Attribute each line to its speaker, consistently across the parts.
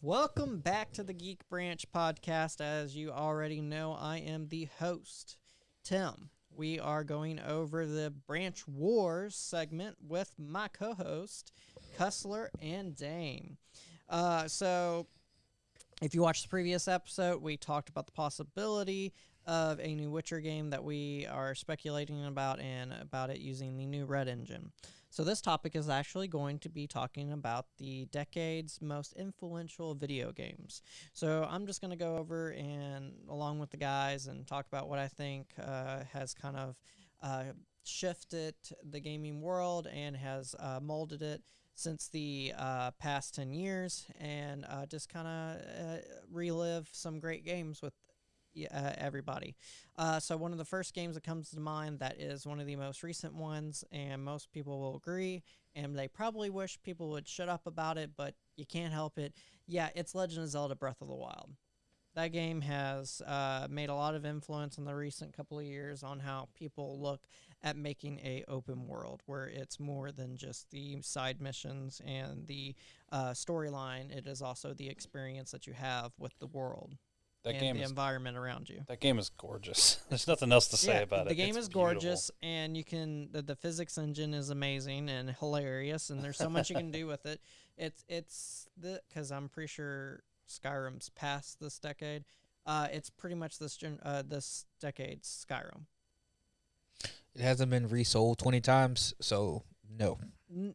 Speaker 1: Welcome back to the Geek Branch podcast. As you already know, I am the host, Tim. We are going over the Branch Wars segment with my co-host, Cussler and Dame. So, if you watched the previous episode, we talked about the possibility of a new Witcher game that we are speculating about and about it using the new Red Engine. So this topic is actually going to be talking about the decade's most influential video games. So I'm just going to go over and along with the guys and talk about what I think has kind of shifted the gaming world and has molded it since the past 10 years, and just kind of relive some great games with everybody. So one of the first games that comes to mind that is one of the most recent ones, and most people will agree, and they probably wish people would shut up about it, but you can't help it. Yeah, it's Legend of Zelda Breath of the Wild. That game has made a lot of influence in the recent couple of years on how people look at making a open world where it's more than just the side missions and the storyline. It is also the experience that you have with the world. The environment around you.
Speaker 2: That game is gorgeous. There's nothing else to say about it.
Speaker 1: The game is gorgeous, and you can the physics engine is amazing and hilarious, and there's so much you can do with it. It's because I'm pretty sure Skyrim's past this decade. It's pretty much this decade's Skyrim.
Speaker 3: It hasn't been resold 20 times, so no.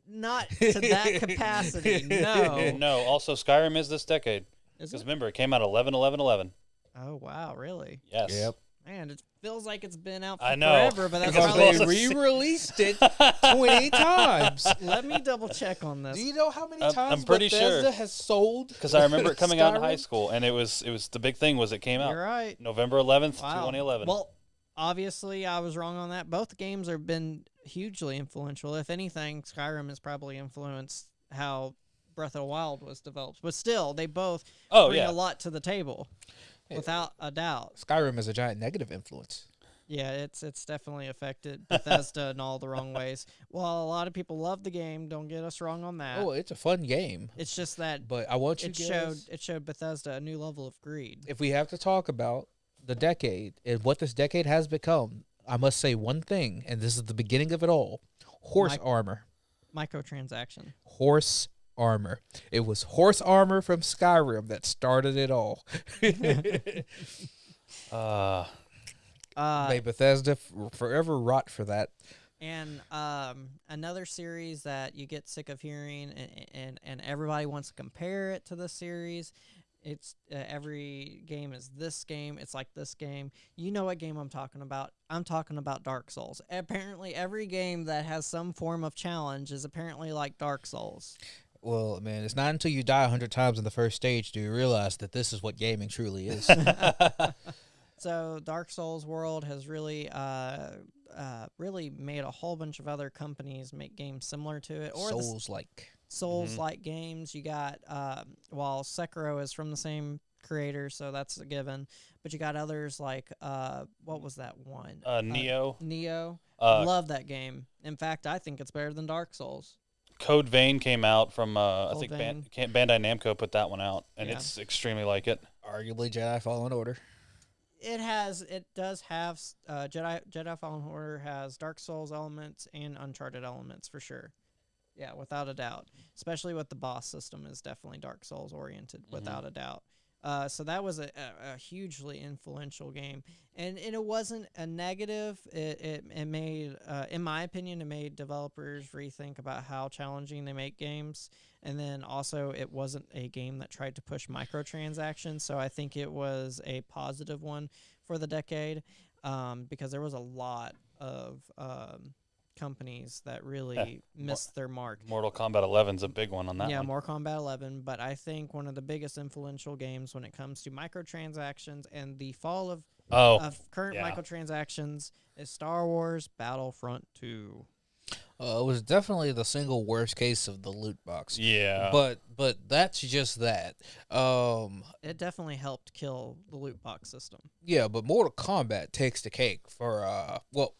Speaker 1: Not to that capacity, no.
Speaker 2: No, also Skyrim is this decade. Because remember, it came out 11/11/11.
Speaker 1: Oh, wow, really?
Speaker 2: Yes.
Speaker 3: Yep.
Speaker 1: Man, it feels like it's been out
Speaker 2: I know.
Speaker 1: forever, but that's
Speaker 3: Because
Speaker 1: probably...
Speaker 3: they re-released it 20 times.
Speaker 1: Let me double check on this.
Speaker 3: Do you know how many times
Speaker 2: I'm pretty
Speaker 3: Bethesda
Speaker 2: sure.
Speaker 3: has sold?
Speaker 2: Because I remember it coming out in
Speaker 3: Skyrim?
Speaker 2: high school, and it was the big thing was it came out
Speaker 1: You're right.
Speaker 2: November 11th,
Speaker 1: Wow.
Speaker 2: 2011.
Speaker 1: Well, obviously, I was wrong on that. Both games have been hugely influential. If anything, Skyrim has probably influenced how Breath of the Wild was developed. But still, they both bring a lot to the table, without a doubt.
Speaker 3: Skyrim is a giant negative influence.
Speaker 1: Yeah, it's definitely affected Bethesda in all the wrong ways. While a lot of people love the game, don't get us wrong on that.
Speaker 3: Oh, it's a fun game.
Speaker 1: It's just that
Speaker 3: But I want you
Speaker 1: it showed Bethesda a new level of greed.
Speaker 3: if we have to talk about the decade and what this decade has become, I must say one thing, and this is the beginning of it all. Horse armor.
Speaker 1: Microtransaction.
Speaker 3: Horse armor. It was horse armor from Skyrim that started it all. May Bethesda forever rot for that.
Speaker 1: And another series that you get sick of hearing, and everybody wants to compare it to the series. It's every game is this game. It's like this game. You know what game I'm talking about. I'm talking about Dark Souls. Apparently, every game that has some form of challenge is apparently like Dark Souls.
Speaker 3: Well, man, it's not until you die 100 times in the first stage do you realize that this is what gaming truly is.
Speaker 1: So Dark Souls world has really made a whole bunch of other companies make games similar to it. Or Souls-like games. You got, while Sekiro is from the same creator, so that's a given. But you got others like, what was that one?
Speaker 2: Neo.
Speaker 1: Neo. Love that game. In fact, I think it's better than Dark Souls.
Speaker 2: Code Vein came out from, I think
Speaker 1: Vein.
Speaker 2: Bandai Namco put that one out, and it's extremely like it.
Speaker 3: Arguably Jedi Fallen Order.
Speaker 1: It does have, Jedi Fallen Order has Dark Souls elements and Uncharted elements for sure. Yeah, without a doubt. Especially with the boss system is definitely Dark Souls oriented, without a doubt. So that was a hugely influential game, and it wasn't a negative. It made, in my opinion, it made developers rethink about how challenging they make games, and then also it wasn't a game that tried to push microtransactions. So I think it was a positive one for the decade, because there was a lot of companies that really missed their mark.
Speaker 2: Mortal Kombat 11's a big one on that one.
Speaker 1: Yeah, Mortal Kombat 11, but I think one of the biggest influential games when it comes to microtransactions and the fall of current microtransactions is Star Wars Battlefront 2.
Speaker 3: It was definitely the single worst case of the loot box.
Speaker 2: Yeah.
Speaker 3: But that's just that.
Speaker 1: It definitely helped kill the loot box system.
Speaker 3: Yeah, but Mortal Kombat takes the cake for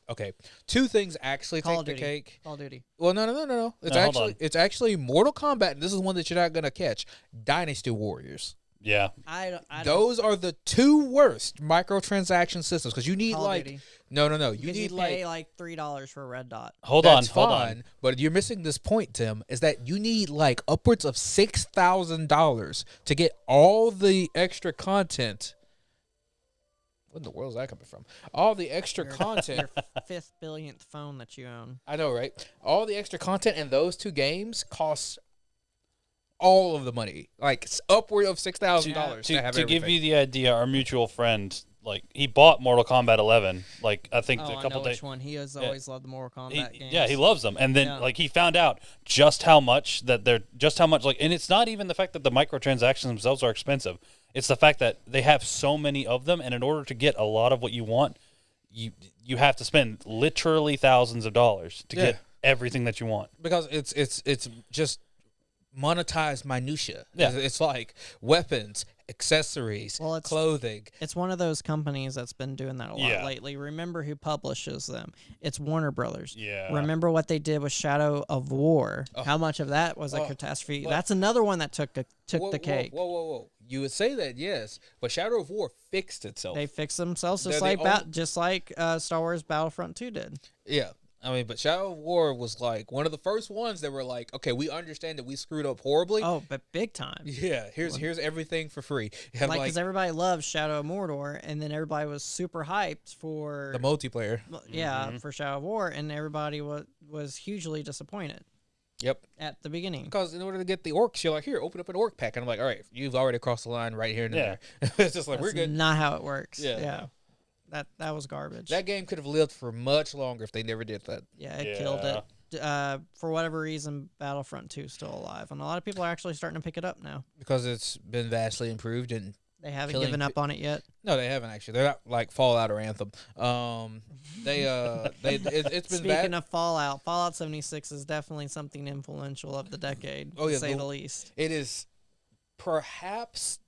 Speaker 3: okay. Two things actually
Speaker 1: Call
Speaker 3: take
Speaker 1: of
Speaker 3: the
Speaker 1: Duty.
Speaker 3: cake.
Speaker 1: Call of Duty.
Speaker 3: Well, no. It's actually Mortal Kombat, and this is one that you're not gonna catch. Dynasty Warriors.
Speaker 2: Yeah.
Speaker 1: I
Speaker 3: Those are the two worst microtransaction systems because you need
Speaker 1: Call of
Speaker 3: like
Speaker 1: Duty.
Speaker 3: no. You
Speaker 1: Because
Speaker 3: need
Speaker 1: you pay like $3 for a red dot.
Speaker 2: Hold
Speaker 3: That's
Speaker 2: on.
Speaker 3: fine, but you're missing this point, Tim. Is that you need like upwards of $6,000 to get all the extra content. What in the world is that coming from? All the extra content.
Speaker 1: Your 5th billionth phone that you own.
Speaker 3: I know, right? All the extra content in those two games costs all of the money, like upward of $6,000 to have
Speaker 2: To give
Speaker 3: everything.
Speaker 2: you the idea, our mutual friend, like, he bought Mortal Kombat 11. Like, I think
Speaker 1: Oh,
Speaker 2: a
Speaker 1: I
Speaker 2: couple
Speaker 1: know
Speaker 2: days.
Speaker 1: which one. He has always loved the Mortal Kombat games.
Speaker 2: Yeah, he loves them, and then
Speaker 1: Yeah.
Speaker 2: like he found out just how much like, and it's not even the fact that the microtransactions themselves are expensive. It's the fact that they have so many of them, and in order to get a lot of what you want, you have to spend literally thousands of dollars to get everything that you want.
Speaker 3: Because it's just monetized minutia.
Speaker 2: Yeah.
Speaker 3: It's like weapons, accessories,
Speaker 1: Well, it's-
Speaker 3: clothing.
Speaker 1: It's one of those companies that's been doing that a lot
Speaker 2: Yeah.
Speaker 1: lately. Remember who publishes them? It's Warner Brothers.
Speaker 2: Yeah.
Speaker 1: Remember what they did with Shadow of War?
Speaker 3: Oh.
Speaker 1: How much of that was a
Speaker 3: Oh,
Speaker 1: catastrophe?
Speaker 3: but-
Speaker 1: That's another one that took
Speaker 3: Whoa,
Speaker 1: the cake.
Speaker 3: Whoa. You would say that, yes, but Shadow of War fixed itself.
Speaker 1: They fixed themselves
Speaker 3: They're
Speaker 1: just
Speaker 3: the
Speaker 1: like
Speaker 3: only-
Speaker 1: just like Star Wars Battlefront 2 did.
Speaker 3: Yeah. I mean, but Shadow of War was like one of the first ones that were like, okay, we understand that we screwed up horribly.
Speaker 1: Oh, but big time.
Speaker 3: Yeah, here's everything for free. And
Speaker 1: Like, because everybody loves Shadow of Mordor, and then everybody was super hyped for
Speaker 3: the multiplayer.
Speaker 1: for Shadow of War, and everybody was hugely disappointed
Speaker 3: Yep.
Speaker 1: at the beginning.
Speaker 3: Because in order to get the orcs, you're like, here, open up an orc pack. And I'm like, all right, you've already crossed the line right here and
Speaker 2: Yeah.
Speaker 3: there. It's just like,
Speaker 1: That's
Speaker 3: we're good.
Speaker 1: not how it works.
Speaker 3: Yeah.
Speaker 1: Yeah. That was garbage.
Speaker 3: That game could have lived for much longer if they never did that.
Speaker 1: Yeah, it killed it. For whatever reason, Battlefront 2 is still alive, and a lot of people are actually starting to pick it up now.
Speaker 3: Because it's been vastly improved and
Speaker 1: They haven't
Speaker 3: Killing
Speaker 1: given up on it yet.
Speaker 3: no, they haven't actually. They're not like Fallout or Anthem. It's been
Speaker 1: Speaking of Fallout 76 is definitely something influential of the decade,
Speaker 3: Oh, yeah,
Speaker 1: to say the least.
Speaker 3: It is perhaps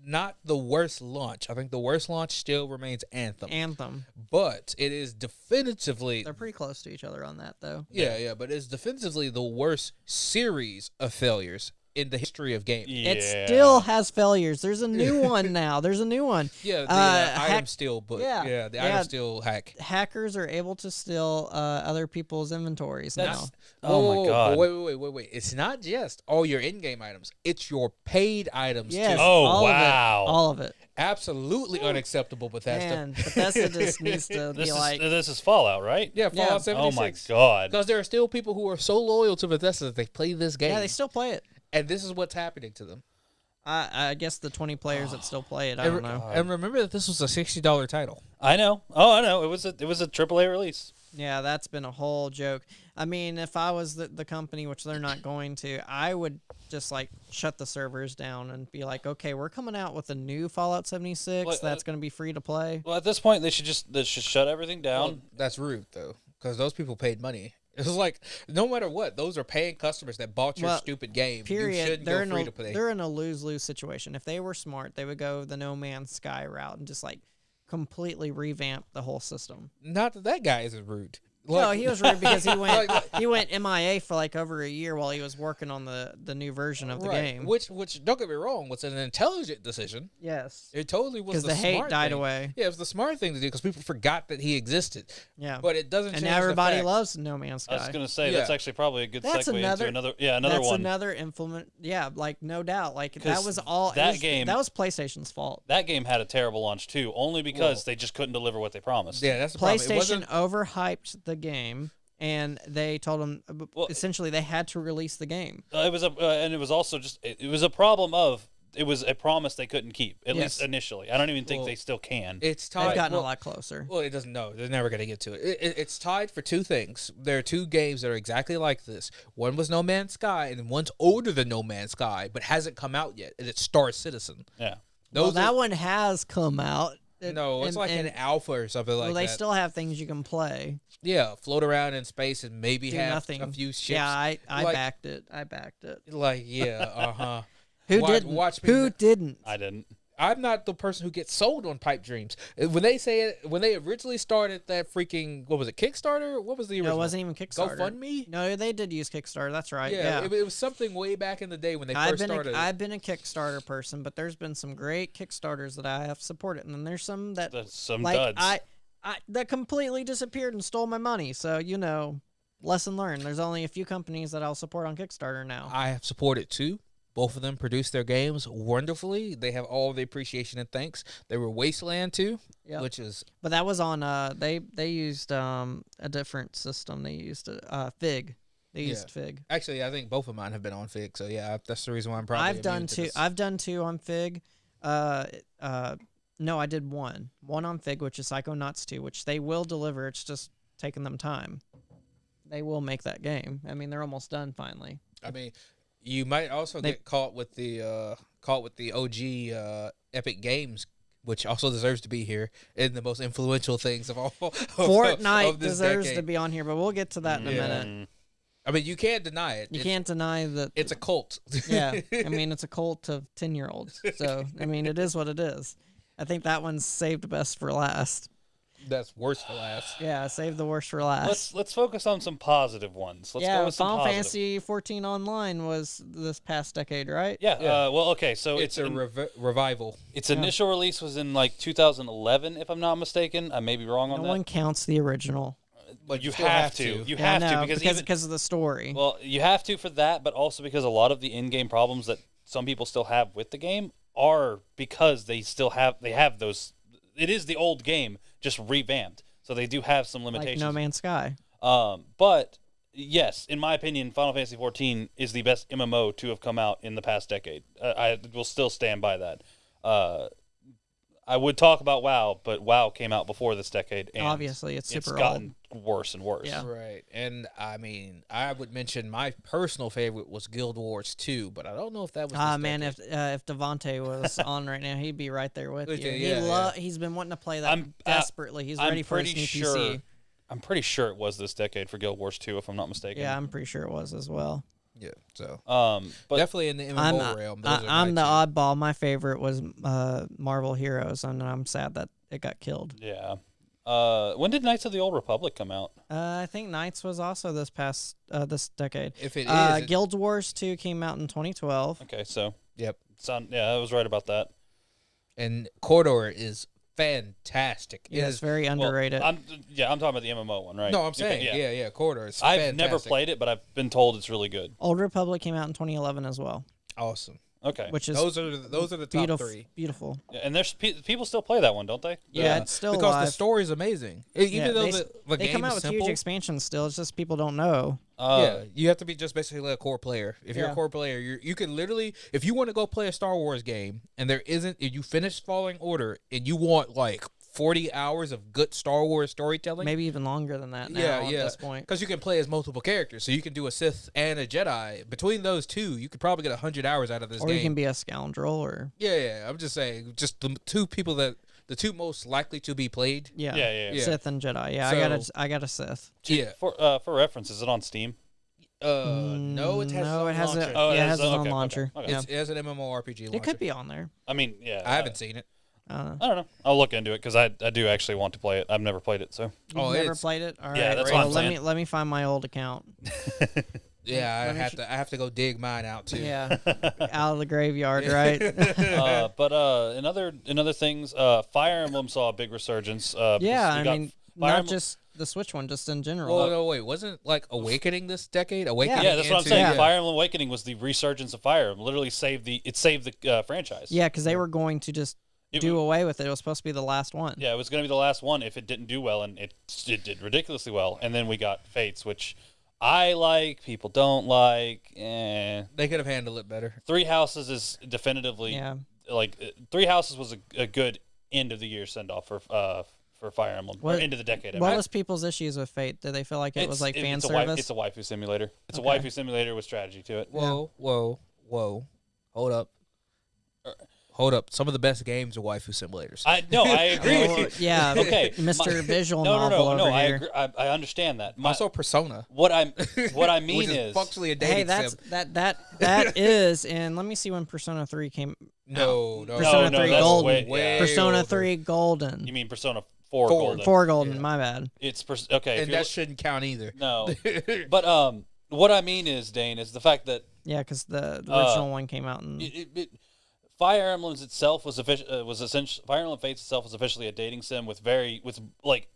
Speaker 3: not the worst launch. I think the worst launch still remains Anthem.
Speaker 1: Anthem.
Speaker 3: But it is definitively
Speaker 1: They're pretty close to each other on that, though.
Speaker 3: yeah, but it's definitively the worst series of failures in the history of gaming.
Speaker 2: Yeah.
Speaker 1: It still has failures. There's a new one now. There's a new one.
Speaker 3: Yeah, the
Speaker 1: hack-
Speaker 3: item steal, but
Speaker 1: yeah,
Speaker 3: the
Speaker 1: yeah.
Speaker 3: item steal hack.
Speaker 1: Hackers are able to steal other people's inventories now.
Speaker 2: That's oh my god.
Speaker 3: Wait. It's not just all your in-game items. It's your paid items
Speaker 1: Yes.
Speaker 3: too.
Speaker 2: Oh,
Speaker 1: all
Speaker 2: wow.
Speaker 1: Of it, all of it.
Speaker 3: Absolutely unacceptable, Bethesda.
Speaker 1: Man, Bethesda just needs to be like,
Speaker 2: This is Fallout, right?
Speaker 3: Yeah, Fallout 76.
Speaker 2: Oh my god.
Speaker 3: Because there are still people who are so loyal to Bethesda that they play this game.
Speaker 1: yeah, they still play it.
Speaker 3: And this is what's happening to them.
Speaker 1: I guess the 20 players that still play it, I don't know.
Speaker 3: And remember that this was a $60 title.
Speaker 2: I know. Oh, I know. It was a AAA release.
Speaker 1: Yeah, that's been a whole joke. I mean, if I was the company, which they're not going to, I would just like shut the servers down and be like, okay, we're coming out with a new Fallout 76
Speaker 2: Well,
Speaker 1: that's going to be free to play.
Speaker 2: Well, at this point, they should shut everything down.
Speaker 3: Well, that's rude, though, because those people paid money. It was like, no matter what, those are paying customers that bought your stupid game. You
Speaker 1: Period.
Speaker 3: shouldn't go free to play.
Speaker 1: They're in a lose-lose situation. If they were smart, they would go the No Man's Sky route and just like completely revamp the whole system.
Speaker 3: Not that that guy isn't rude.
Speaker 1: No, he was rude because he went MIA for like over a year while he was working on the new version of the game.
Speaker 3: Which don't get me wrong, was an intelligent decision.
Speaker 1: Yes.
Speaker 3: It totally was
Speaker 1: Because the hate
Speaker 3: smart
Speaker 1: died
Speaker 3: thing.
Speaker 1: away.
Speaker 3: Yeah, it was the smart thing to do because people forgot that he existed.
Speaker 1: Yeah.
Speaker 3: But it doesn't
Speaker 1: And
Speaker 3: change
Speaker 1: now everybody
Speaker 3: the fact.
Speaker 1: loves No Man's Sky.
Speaker 2: I was gonna say
Speaker 3: Yeah.
Speaker 2: that's actually probably a good
Speaker 1: That's
Speaker 2: segue
Speaker 1: another-
Speaker 2: into another
Speaker 1: That's
Speaker 2: one.
Speaker 1: another implement. Yeah, like no doubt. Like that
Speaker 2: 'Cause
Speaker 1: was all
Speaker 2: that game-
Speaker 1: That was PlayStation's fault.
Speaker 2: That game had a terrible launch too, only because they just couldn't deliver what they promised.
Speaker 3: Yeah, that's the problem. It
Speaker 1: PlayStation
Speaker 3: wasn't,
Speaker 1: overhyped the game, and they told them
Speaker 2: Well-
Speaker 1: essentially they had to release the game.
Speaker 2: It was and it was also just it was a problem of it was a promise they couldn't keep at
Speaker 1: Yes.
Speaker 2: least initially. I don't even think
Speaker 3: Well,
Speaker 2: they still can.
Speaker 3: it's tied.
Speaker 1: They've gotten
Speaker 3: well,
Speaker 1: a lot closer.
Speaker 3: Well, it doesn't. No, they're never going to get to it. It's tied for two things. There are two games that are exactly like this. One was No Man's Sky, and one's older than No Man's Sky, but hasn't come out yet. And it's Star Citizen.
Speaker 2: Yeah.
Speaker 1: Well,
Speaker 3: Those
Speaker 1: that
Speaker 3: are,
Speaker 1: one has come out.
Speaker 3: No, it's like an alpha or something like
Speaker 1: well,
Speaker 3: that.
Speaker 1: they still have things you can play.
Speaker 3: Yeah, float around in space and maybe
Speaker 1: Do
Speaker 3: have
Speaker 1: nothing.
Speaker 3: a few ships.
Speaker 1: Yeah, I
Speaker 3: Like-
Speaker 1: backed it. I backed it.
Speaker 3: Like, yeah, uh-huh.
Speaker 1: Who
Speaker 3: Watch-
Speaker 1: didn't?
Speaker 3: watch me
Speaker 1: Who
Speaker 3: n-
Speaker 1: didn't?
Speaker 2: I didn't.
Speaker 3: I'm not the person who gets sold on pipe dreams. When they originally started that freaking, what was it, Kickstarter? What was the original?
Speaker 1: No, it wasn't even Kickstarter.
Speaker 3: GoFundMe?
Speaker 1: No, they did use Kickstarter. That's right.
Speaker 3: Yeah,
Speaker 1: Yeah.
Speaker 3: It was something way back in the day when they
Speaker 1: I've
Speaker 3: first
Speaker 1: been
Speaker 3: started.
Speaker 1: I've been a Kickstarter person, but there's been some great Kickstarters that I have supported, and then there's some that
Speaker 2: That's some
Speaker 1: like
Speaker 2: duds.
Speaker 1: I that completely disappeared and stole my money. So lesson learned. There's only a few companies that I'll support on Kickstarter now.
Speaker 3: I have supported two. Both of them produce their games wonderfully. They have all the appreciation and thanks. They were Wasteland 2,
Speaker 1: Yep.
Speaker 3: which is
Speaker 1: But that was on they used a different system. They used Fig. They used Fig.
Speaker 3: actually, I think both of mine have been on Fig. So yeah, that's the reason why I'm probably.
Speaker 1: I've done
Speaker 3: immune to
Speaker 1: two.
Speaker 3: this.
Speaker 1: I've done two on Fig. No, I did one. One on Fig, which is Psychonauts 2, which they will deliver. It's just taking them time. They will make that game. I mean, they're almost done finally.
Speaker 3: I mean, you might also
Speaker 1: They-
Speaker 3: get caught with the OG Epic Games, which also deserves to be here in the most influential things of all.
Speaker 1: Fortnite
Speaker 3: of this
Speaker 1: deserves
Speaker 3: decade.
Speaker 1: to be on here, but we'll get to that in a
Speaker 3: Yeah.
Speaker 1: minute.
Speaker 3: I mean, you can't deny it.
Speaker 1: You can't deny that.
Speaker 3: It's a cult.
Speaker 1: Yeah, I mean, it's a cult of 10-year-olds. So, I mean, it is what it is. I think that one's saved best for last.
Speaker 3: That's worse for last.
Speaker 1: Yeah, save the worst for last.
Speaker 2: Let's focus on some positive ones. Let's go with some
Speaker 1: Final
Speaker 2: positive.
Speaker 1: Fantasy 14 Online was this past decade, right?
Speaker 2: Yeah.
Speaker 3: Yeah.
Speaker 2: Well, okay. So
Speaker 3: It's a revival.
Speaker 2: its initial release was in like 2011, if I'm not mistaken. I may be wrong on
Speaker 1: No
Speaker 2: that.
Speaker 1: one counts the original.
Speaker 3: But
Speaker 2: You
Speaker 3: still
Speaker 2: have to. You
Speaker 1: Yeah,
Speaker 2: have
Speaker 1: no,
Speaker 2: to because
Speaker 1: of the story.
Speaker 2: well, you have to for that, but also because a lot of the in-game problems that some people still have with the game are because they have those. It is the old game, just revamped. So they do have some
Speaker 1: like
Speaker 2: limitations.
Speaker 1: No Man's Sky.
Speaker 2: But yes, in my opinion, Final Fantasy 14 is the best MMO to have come out in the past decade. I will still stand by that. I would talk about WoW, but WoW came out before this decade, and
Speaker 1: Obviously, it's super
Speaker 2: gotten worse and worse.
Speaker 1: Yeah.
Speaker 3: Right. And I mean, I would mention my personal favorite was Guild Wars 2, but I don't know if that was. this
Speaker 1: Man,
Speaker 3: decade.
Speaker 1: if Devontae was on right now, he'd be right there with
Speaker 3: With
Speaker 1: you.
Speaker 3: you, yeah.
Speaker 1: He's been wanting to play that
Speaker 2: I'm-
Speaker 1: desperately. He's
Speaker 2: I'm
Speaker 1: ready for his
Speaker 2: pretty
Speaker 1: new
Speaker 2: sure.
Speaker 1: PC.
Speaker 2: I'm pretty sure it was this decade for Guild Wars 2, if I'm not mistaken.
Speaker 1: Yeah, I'm pretty sure it was as well.
Speaker 3: Yeah. So
Speaker 2: But
Speaker 3: definitely in the MMO realm. Those are
Speaker 1: I'm the
Speaker 3: my two.
Speaker 1: oddball. My favorite was Marvel Heroes, and I'm sad that it got killed.
Speaker 2: yeah. When did Knights of the Old Republic come out?
Speaker 1: I think Knights was also this decade.
Speaker 3: If it is,
Speaker 1: Guild Wars 2 came out in 2012.
Speaker 2: Okay, so
Speaker 3: yep.
Speaker 2: yeah, I was right about that.
Speaker 3: And Corridor is fantastic. It
Speaker 1: Yeah, it's
Speaker 3: is-
Speaker 1: very
Speaker 2: Well,
Speaker 1: underrated.
Speaker 2: I'm talking about the MMO one, right?
Speaker 3: No, I'm
Speaker 2: Okay,
Speaker 3: saying, yeah, Corridor is
Speaker 2: I've
Speaker 3: fantastic.
Speaker 2: never played it, but I've been told it's really good.
Speaker 1: Old Republic came out in 2011 as well,
Speaker 3: Awesome.
Speaker 2: Okay.
Speaker 1: which is
Speaker 3: Those are the top
Speaker 1: beautiful.
Speaker 3: three.
Speaker 1: Beautiful.
Speaker 2: Yeah, and there's people still play that one, don't they?
Speaker 1: Yeah, it's still
Speaker 3: because
Speaker 1: alive.
Speaker 3: the story is amazing. Even
Speaker 1: Yeah,
Speaker 3: though
Speaker 1: they,
Speaker 3: the
Speaker 1: they
Speaker 3: game
Speaker 1: come out
Speaker 3: is
Speaker 1: with
Speaker 3: simple,
Speaker 1: huge expansions still. It's just people don't know.
Speaker 3: yeah, you have to be just basically a core player. If you're
Speaker 1: Yeah.
Speaker 3: a core player, you can literally, if you want to go play a Star Wars game and if you finish Falling Order and you want like 40 hours of good Star Wars storytelling,
Speaker 1: Maybe even longer than that now at this point.
Speaker 3: because you can play as multiple characters, so you can do a Sith and a Jedi. Between those two, you could probably get 100 hours out of this
Speaker 1: Or
Speaker 3: game.
Speaker 1: you can be a scoundrel or
Speaker 3: Yeah, I'm just saying, just the two most likely to be played.
Speaker 1: yeah.
Speaker 2: Yeah.
Speaker 1: Sith and Jedi. Yeah,
Speaker 3: So-
Speaker 1: I got a Sith.
Speaker 3: Yeah.
Speaker 2: For reference, is it on Steam?
Speaker 3: No, it has
Speaker 1: no,
Speaker 3: its
Speaker 1: it has
Speaker 3: own
Speaker 1: it.
Speaker 3: launcher.
Speaker 2: Oh,
Speaker 1: yeah, it
Speaker 2: it
Speaker 1: has
Speaker 2: has-
Speaker 1: its own
Speaker 2: okay,
Speaker 1: launcher.
Speaker 2: okay.
Speaker 1: Yeah.
Speaker 3: It has an MMORPG launcher.
Speaker 1: It could be on there.
Speaker 2: I mean, yeah.
Speaker 3: I haven't seen it.
Speaker 1: I don't know.
Speaker 2: I don't know. I'll look into it because I do actually want to play it. I've never played it, so.
Speaker 1: You've
Speaker 3: Oh,
Speaker 1: never
Speaker 3: it's-
Speaker 1: played it? All right.
Speaker 2: Yeah, that's
Speaker 3: what
Speaker 1: well,
Speaker 3: I'm
Speaker 1: let
Speaker 2: saying.
Speaker 1: me find my old account.
Speaker 3: Yeah,
Speaker 1: Let me
Speaker 3: I have to go dig mine out too.
Speaker 1: Yeah, out of the graveyard, right?
Speaker 2: But in other things, Fire Emblem saw a big resurgence.
Speaker 1: Yeah,
Speaker 2: because
Speaker 1: I
Speaker 2: we got
Speaker 1: mean,
Speaker 2: Fire
Speaker 1: not
Speaker 2: Emblem-
Speaker 1: just the Switch one, just in general.
Speaker 3: Well, no, wait, wasn't like Awakening this decade? Awakening.
Speaker 2: Yeah, that's what I'm
Speaker 3: into-
Speaker 2: saying.
Speaker 1: Yeah.
Speaker 2: Fire Emblem Awakening was the resurgence of Fire Emblem. Literally saved the franchise.
Speaker 1: Yeah, because they were going to just
Speaker 2: It
Speaker 1: do
Speaker 2: was-
Speaker 1: away with it. It was supposed to be the last one.
Speaker 2: Yeah, it was going to be the last one if it didn't do well, and it did ridiculously well. And then we got Fates, which I like, people don't like.
Speaker 3: They could have handled it better.
Speaker 2: Three Houses is definitively
Speaker 1: Yeah.
Speaker 2: Three Houses was a good end of the year send off for Fire Emblem or
Speaker 1: What-
Speaker 2: end of the decade. I
Speaker 1: What
Speaker 2: mean.
Speaker 1: was people's issues with Fate? Did they feel like it was like fan
Speaker 2: it's a
Speaker 1: service?
Speaker 2: it's a waifu simulator. It's
Speaker 1: Okay.
Speaker 2: a waifu simulator with strategy to it.
Speaker 3: Whoa. Hold up. Hold up. Some of the best games are waifu simulators.
Speaker 2: I agree with you.
Speaker 1: Yeah.
Speaker 2: Okay,
Speaker 1: Mr. Visual
Speaker 2: No,
Speaker 1: Novel
Speaker 2: no.
Speaker 1: over
Speaker 2: I
Speaker 1: here.
Speaker 2: agree. I understand that.
Speaker 3: Also, Persona.
Speaker 2: What I mean
Speaker 3: which
Speaker 2: is
Speaker 3: functionally a
Speaker 1: Hey,
Speaker 3: dating sim.
Speaker 1: that is, and let me see when Persona 3 came.
Speaker 3: No.
Speaker 1: Persona 3
Speaker 2: that's
Speaker 1: Golden.
Speaker 3: way
Speaker 1: Persona
Speaker 3: older.
Speaker 1: 3 Golden.
Speaker 2: You mean Persona 4
Speaker 3: Four.
Speaker 2: Golden?
Speaker 1: 4 Golden.
Speaker 3: Yeah.
Speaker 1: My bad.
Speaker 2: It's okay.
Speaker 3: And that shouldn't count either.
Speaker 2: No, but what I mean is, Dane, is the fact that
Speaker 1: Yeah, because the original one came out in.
Speaker 2: Fire Emblems itself was essentially Fire Emblem Fates itself was officially a dating sim with like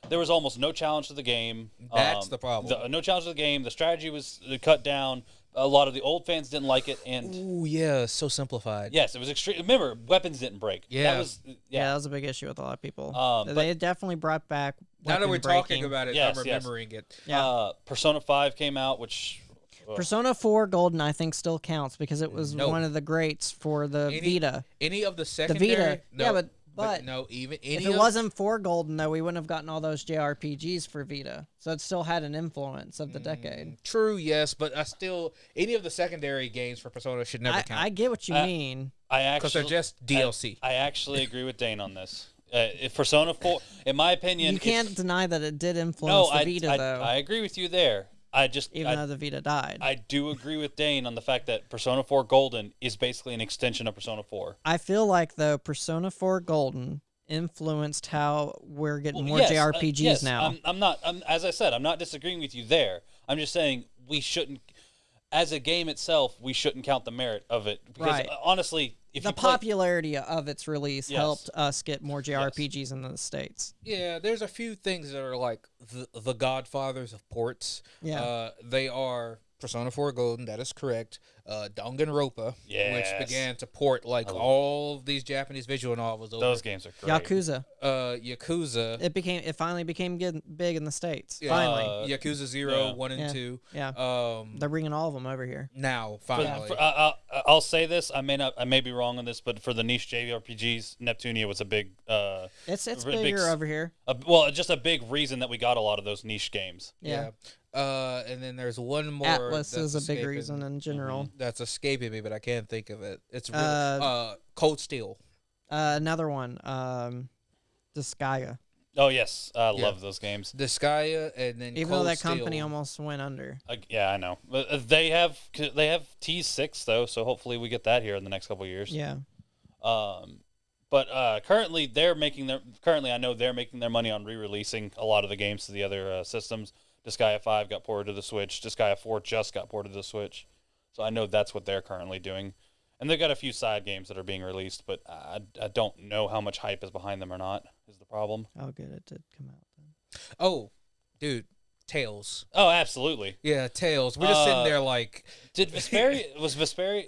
Speaker 2: there was almost no challenge to the game.
Speaker 3: That's the problem.
Speaker 2: No challenge to the game. The strategy was cut down. A lot of the old fans didn't like it, and
Speaker 3: Ooh, yeah, so simplified.
Speaker 2: yes, it was extreme. Remember, weapons didn't break.
Speaker 3: Yeah.
Speaker 2: that was
Speaker 1: Yeah, that was a big issue with a lot of people.
Speaker 2: But-
Speaker 1: They definitely brought back.
Speaker 3: Now that we're
Speaker 1: weapon
Speaker 3: talking
Speaker 1: breaking.
Speaker 3: about it,
Speaker 2: Yes,
Speaker 3: I'm remembering it.
Speaker 1: Yeah.
Speaker 2: Persona 5 came out, which
Speaker 1: Persona 4 Golden, I think, still counts because it was
Speaker 3: No.
Speaker 1: one of the greats for the Vita.
Speaker 3: Any of the
Speaker 1: The
Speaker 3: secondary?
Speaker 1: Vita.
Speaker 3: No,
Speaker 1: Yeah, but
Speaker 3: no, even any
Speaker 1: if it
Speaker 3: of,
Speaker 1: wasn't for Golden, though, we wouldn't have gotten all those JRPGs for Vita. So it still had an influence of the decade.
Speaker 3: True, yes, but any of the secondary games for Persona should never
Speaker 1: I
Speaker 3: count
Speaker 1: get what you mean.
Speaker 3: because they're just DLC.
Speaker 2: I actually agree with Dane on this. If Persona 4, in my opinion,
Speaker 1: You can't deny that it did
Speaker 2: no,
Speaker 1: influence the
Speaker 2: I,
Speaker 1: Vita,
Speaker 2: I,
Speaker 1: though,
Speaker 2: I agree with you there.
Speaker 1: even though the Vita died.
Speaker 2: I do agree with Dane on the fact that Persona 4 Golden is basically an extension of Persona 4.
Speaker 1: I feel like, though, Persona 4 Golden influenced how we're getting more
Speaker 2: Yes,
Speaker 1: JRPGs
Speaker 2: yes,
Speaker 1: now.
Speaker 2: as I said, I'm not disagreeing with you there. I'm just saying we shouldn't, as a game itself, we shouldn't count the merit of it. Because
Speaker 1: Right.
Speaker 2: honestly, if
Speaker 1: The
Speaker 2: you play,
Speaker 1: popularity of its release
Speaker 2: Yes.
Speaker 1: helped us get more JRPGs in the States.
Speaker 3: Yeah, there's a few things that are like the godfathers of ports.
Speaker 1: Yeah.
Speaker 3: They are Persona 4 Golden, that is correct. Danganronpa,
Speaker 2: Yes.
Speaker 3: which began to port like all of these Japanese visual novels over.
Speaker 2: those games are great.
Speaker 1: Yakuza.
Speaker 3: Yakuza.
Speaker 1: It finally became big in the States.
Speaker 3: Yeah.
Speaker 1: Finally.
Speaker 3: Yakuza 0,
Speaker 2: yeah.
Speaker 3: 1 and
Speaker 1: Yeah.
Speaker 3: 2.
Speaker 1: Yeah. They're bringing all of them over here.
Speaker 3: Now, finally.
Speaker 2: I'll say this. I may be wrong on this, but for the niche JRPGs, Neptunia was a big.
Speaker 1: It's
Speaker 2: big
Speaker 1: bigger
Speaker 2: s-
Speaker 1: over here.
Speaker 2: Just a big reason that we got a lot of those niche games.
Speaker 1: Yeah.
Speaker 3: And then there's one more.
Speaker 1: Atlas
Speaker 3: that's
Speaker 1: is a big
Speaker 3: escaping-
Speaker 1: reason in general.
Speaker 3: That's escaping me, but I can't think of it. It's really, Cold Steel.
Speaker 1: Another one, Disgaea.
Speaker 2: Oh yes, I love those games.
Speaker 3: Disgaea, and then
Speaker 1: Even
Speaker 3: Cold
Speaker 1: though that
Speaker 3: Steel.
Speaker 1: company almost went under.
Speaker 2: Yeah, I know. But they have T6 though, so hopefully we get that here in the next couple of years.
Speaker 1: Yeah.
Speaker 2: But currently I know they're making their money on re-releasing a lot of the games to the other systems. Disgaea 5 got ported to the Switch. Disgaea 4 just got ported to the Switch. So I know that's what they're currently doing. And they've got a few side games that are being released, but I don't know how much hype is behind them or not, is the problem.
Speaker 1: Oh, good. It did come out then.
Speaker 3: Oh, dude, Tails.
Speaker 2: Oh, absolutely.
Speaker 3: Yeah, Tails. We're just sitting there like.
Speaker 2: Did Vesperia,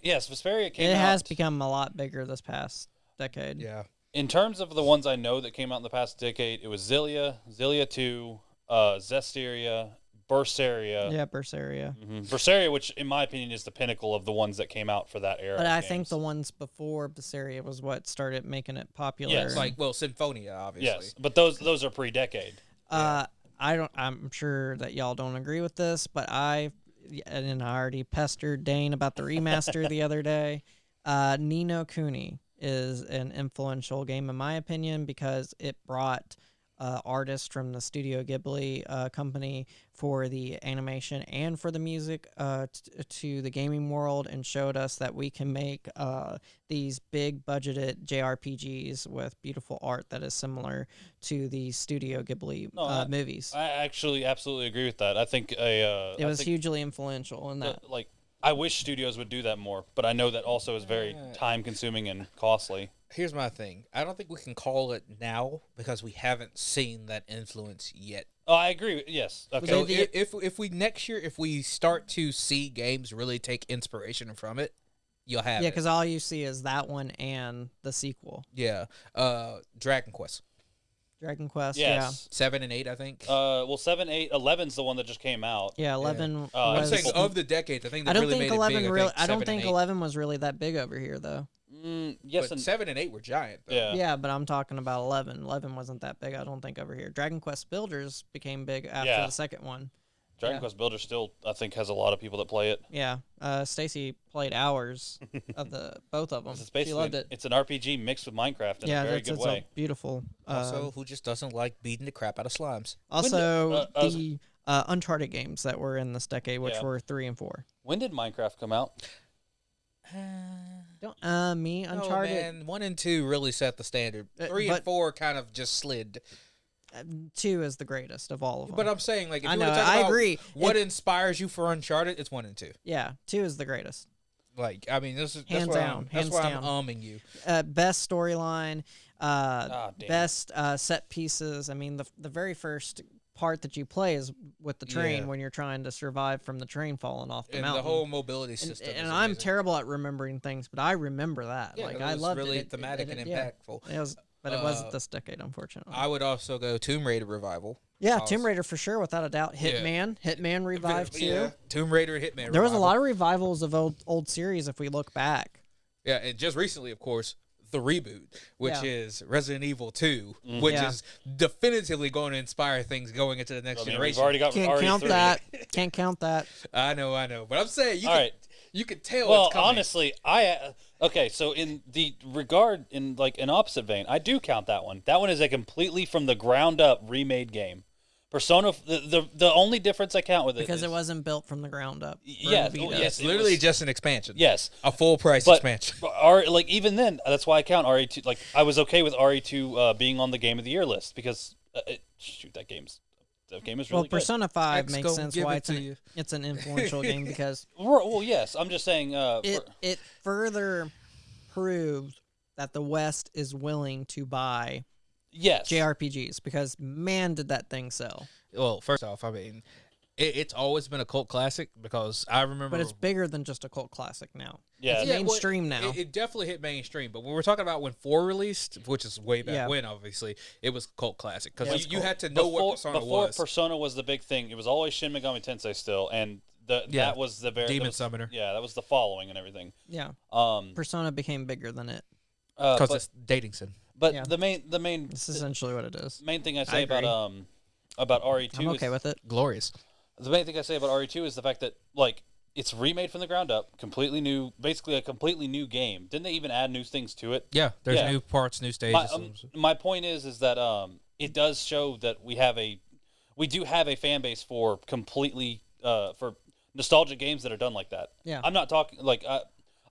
Speaker 2: yes, Vesperia came out.
Speaker 1: It has become a lot bigger this past decade.
Speaker 3: Yeah.
Speaker 2: In terms of the ones I know that came out in the past decade, it was Xillia 2, Zestiria, Berseria.
Speaker 1: Yeah, Berseria.
Speaker 2: Berseria, which in my opinion is the pinnacle of the ones that came out for that era.
Speaker 1: But
Speaker 2: of
Speaker 1: I
Speaker 2: games.
Speaker 1: think the ones before Berseria was what started making it popular.
Speaker 2: Yes.
Speaker 3: It's like, well, Symphonia, obviously.
Speaker 2: yes, but those are pre-decade.
Speaker 1: I'm sure that y'all don't agree with this, but I already pestered Dane about the remaster the other day. Ni no Kuni is an influential game in my opinion because it brought artists from the Studio Ghibli company for the animation and for the music to the gaming world and showed us that we can make these big budgeted JRPGs with beautiful art that is similar to the Studio Ghibli movies.
Speaker 2: I actually absolutely agree with that. I think
Speaker 1: It was hugely influential in that.
Speaker 2: I wish studios would do that more, but I know that also is very time consuming and costly.
Speaker 3: Here's my thing. I don't think we can call it now because we haven't seen that influence yet.
Speaker 2: Oh, I agree. Yes. Okay.
Speaker 3: So if we next year, if we start to see games really take inspiration from it, you'll have
Speaker 1: Yeah,
Speaker 3: it.
Speaker 1: because all you see is that one and the sequel,
Speaker 3: Yeah. Dragon Quest.
Speaker 1: Dragon Quest.
Speaker 2: Yes.
Speaker 3: 7 and 8, I think.
Speaker 2: Well, 7, 8, 11's the one that just came out.
Speaker 1: Yeah, 11
Speaker 2: I'm
Speaker 3: I'm
Speaker 1: was.
Speaker 3: saying of the decades, I think that
Speaker 1: I don't
Speaker 3: really
Speaker 1: think
Speaker 3: made
Speaker 1: 11
Speaker 3: it big.
Speaker 1: really. I
Speaker 3: 7
Speaker 1: don't
Speaker 3: and
Speaker 1: think
Speaker 3: 8.
Speaker 1: 11 was really that big over here though.
Speaker 2: Yes,
Speaker 3: But
Speaker 2: and
Speaker 3: 7 and 8 were giant, though.
Speaker 2: yeah.
Speaker 1: Yeah, but I'm talking about 11. 11 wasn't that big. I don't think over here. Dragon Quest Builders became big after
Speaker 2: Yeah.
Speaker 1: the second one.
Speaker 2: Dragon
Speaker 1: Yeah.
Speaker 2: Quest Builder still, I think, has a lot of people that play it.
Speaker 1: Yeah. Stacy played hours of both of them.
Speaker 2: It's
Speaker 1: She
Speaker 2: basically
Speaker 1: loved it.
Speaker 2: it's an RPG mixed with Minecraft in
Speaker 1: Yeah,
Speaker 2: a very
Speaker 1: that's
Speaker 2: good
Speaker 1: it's
Speaker 2: way.
Speaker 1: a beautiful.
Speaker 3: Also, who just doesn't like beating the crap out of slimes?
Speaker 1: Also,
Speaker 2: I was-
Speaker 1: the Uncharted games that were in this decade, which
Speaker 2: Yeah.
Speaker 1: were 3 and 4.
Speaker 2: When did Minecraft come out?
Speaker 1: Don't me
Speaker 3: No,
Speaker 1: Uncharted.
Speaker 3: man, 1 and 2 really set the standard. 3
Speaker 1: but-
Speaker 3: and 4 kind of just slid.
Speaker 1: 2 is the greatest of all of them.
Speaker 3: But I'm saying, like, if
Speaker 1: I
Speaker 3: you
Speaker 1: know,
Speaker 3: want to talk
Speaker 1: I
Speaker 3: about
Speaker 1: agree.
Speaker 3: what inspires you for Uncharted, it's 1 and 2.
Speaker 1: Yeah, 2 is the greatest.
Speaker 3: Like, I mean, that's
Speaker 1: Hands
Speaker 3: why
Speaker 1: down,
Speaker 3: that's
Speaker 1: hands
Speaker 3: why
Speaker 1: down.
Speaker 3: I'm umming you.
Speaker 1: Best storyline,
Speaker 2: Damn.
Speaker 1: best set pieces. I mean, the very first part that you play is with the train
Speaker 3: Yeah.
Speaker 1: when you're trying to survive from the train falling off the
Speaker 3: And
Speaker 1: mountain.
Speaker 3: the whole mobility
Speaker 1: and,
Speaker 3: system.
Speaker 1: and
Speaker 3: is
Speaker 1: I'm
Speaker 3: amazing.
Speaker 1: terrible at remembering things, but I remember that.
Speaker 3: Yeah,
Speaker 1: like
Speaker 3: it
Speaker 1: I
Speaker 3: was
Speaker 1: loved
Speaker 3: really
Speaker 1: it.
Speaker 3: thematic and
Speaker 1: yeah.
Speaker 3: impactful.
Speaker 1: It was, but it wasn't this decade, unfortunately.
Speaker 3: I would also go Tomb Raider revival.
Speaker 1: Yeah,
Speaker 3: Pause.
Speaker 1: Tomb Raider for sure, without a doubt.
Speaker 3: Yeah.
Speaker 1: Hitman revived too.
Speaker 3: Yeah, Tomb Raider, Hitman.
Speaker 1: There was a
Speaker 3: revival.
Speaker 1: lot of revivals of old series if we look back.
Speaker 3: Yeah, and just recently, of course, the reboot, which
Speaker 1: Yeah.
Speaker 3: is Resident Evil 2, which
Speaker 1: Yeah.
Speaker 3: is definitively going to inspire things going into the next
Speaker 2: I mean,
Speaker 3: generation.
Speaker 2: we've already got
Speaker 1: Can't count
Speaker 2: RE3.
Speaker 1: that. Can't count that.
Speaker 3: I know, but I'm saying
Speaker 2: All right.
Speaker 3: you could tell
Speaker 2: Well,
Speaker 3: it's coming.
Speaker 2: honestly, okay. So in the regard, in like an opposite vein, I do count that one. That one is a completely from the ground up remade game. Persona, the only difference I count with it
Speaker 1: Because
Speaker 2: is,
Speaker 1: it wasn't built from the ground up. for
Speaker 2: Yes,
Speaker 1: Vita.
Speaker 2: yes.
Speaker 3: it's
Speaker 2: it
Speaker 3: literally
Speaker 2: was-
Speaker 3: just an expansion.
Speaker 2: yes,
Speaker 3: A full price
Speaker 2: but
Speaker 3: expansion.
Speaker 2: like even then, that's why I count RE2. Like I was okay with RE2 being on the Game of the Year list because shoot, that game is really
Speaker 1: Well,
Speaker 2: good.
Speaker 1: Persona 5
Speaker 3: X
Speaker 1: makes
Speaker 3: gonna
Speaker 1: sense
Speaker 3: give
Speaker 1: why
Speaker 3: it to you.
Speaker 1: it's an influential game because
Speaker 2: Well, yes, I'm just saying.
Speaker 1: it further proves that the West is willing to buy
Speaker 2: yes,
Speaker 1: JRPGs because man did that thing sell.
Speaker 3: Well, first off, I mean, it's always been a cult classic because I remember.
Speaker 1: But it's bigger than just a cult classic now.
Speaker 2: Yeah.
Speaker 1: It's
Speaker 3: Yeah, well,
Speaker 1: mainstream now.
Speaker 3: It definitely hit mainstream, but when we're talking about when 4 released, which is way back
Speaker 1: Yeah.
Speaker 3: when, obviously, it was cult classic because
Speaker 1: Yeah, it's
Speaker 3: you
Speaker 1: cult.
Speaker 3: had to know what Persona
Speaker 2: before
Speaker 3: was.
Speaker 2: Persona was the big thing. It was always Shin Megami Tensei still, and
Speaker 3: Yeah.
Speaker 2: that was the very
Speaker 3: Demon
Speaker 2: that was-
Speaker 3: Summoner.
Speaker 2: Yeah, that was the following and everything.
Speaker 1: Yeah.
Speaker 2: Um,
Speaker 1: Persona became bigger than it.
Speaker 3: Because
Speaker 2: but,
Speaker 3: it's dating sim.
Speaker 2: but
Speaker 1: yeah.
Speaker 2: the main
Speaker 1: It's essentially what it is.
Speaker 2: main thing I say
Speaker 1: agree.
Speaker 2: about RE2
Speaker 1: I'm okay
Speaker 2: is,
Speaker 1: with it.
Speaker 3: Glorious.
Speaker 2: the main thing I say about RE2 is the fact that like it's remade from the ground up, completely new, basically a completely new game. Didn't they even add new things to it?
Speaker 3: Yeah, there's
Speaker 2: Yeah.
Speaker 3: new parts, new stages.
Speaker 2: My point is that it does show that we do have a fan base for completely for nostalgic games that are done like that.
Speaker 1: Yeah.
Speaker 2: I'm not talking like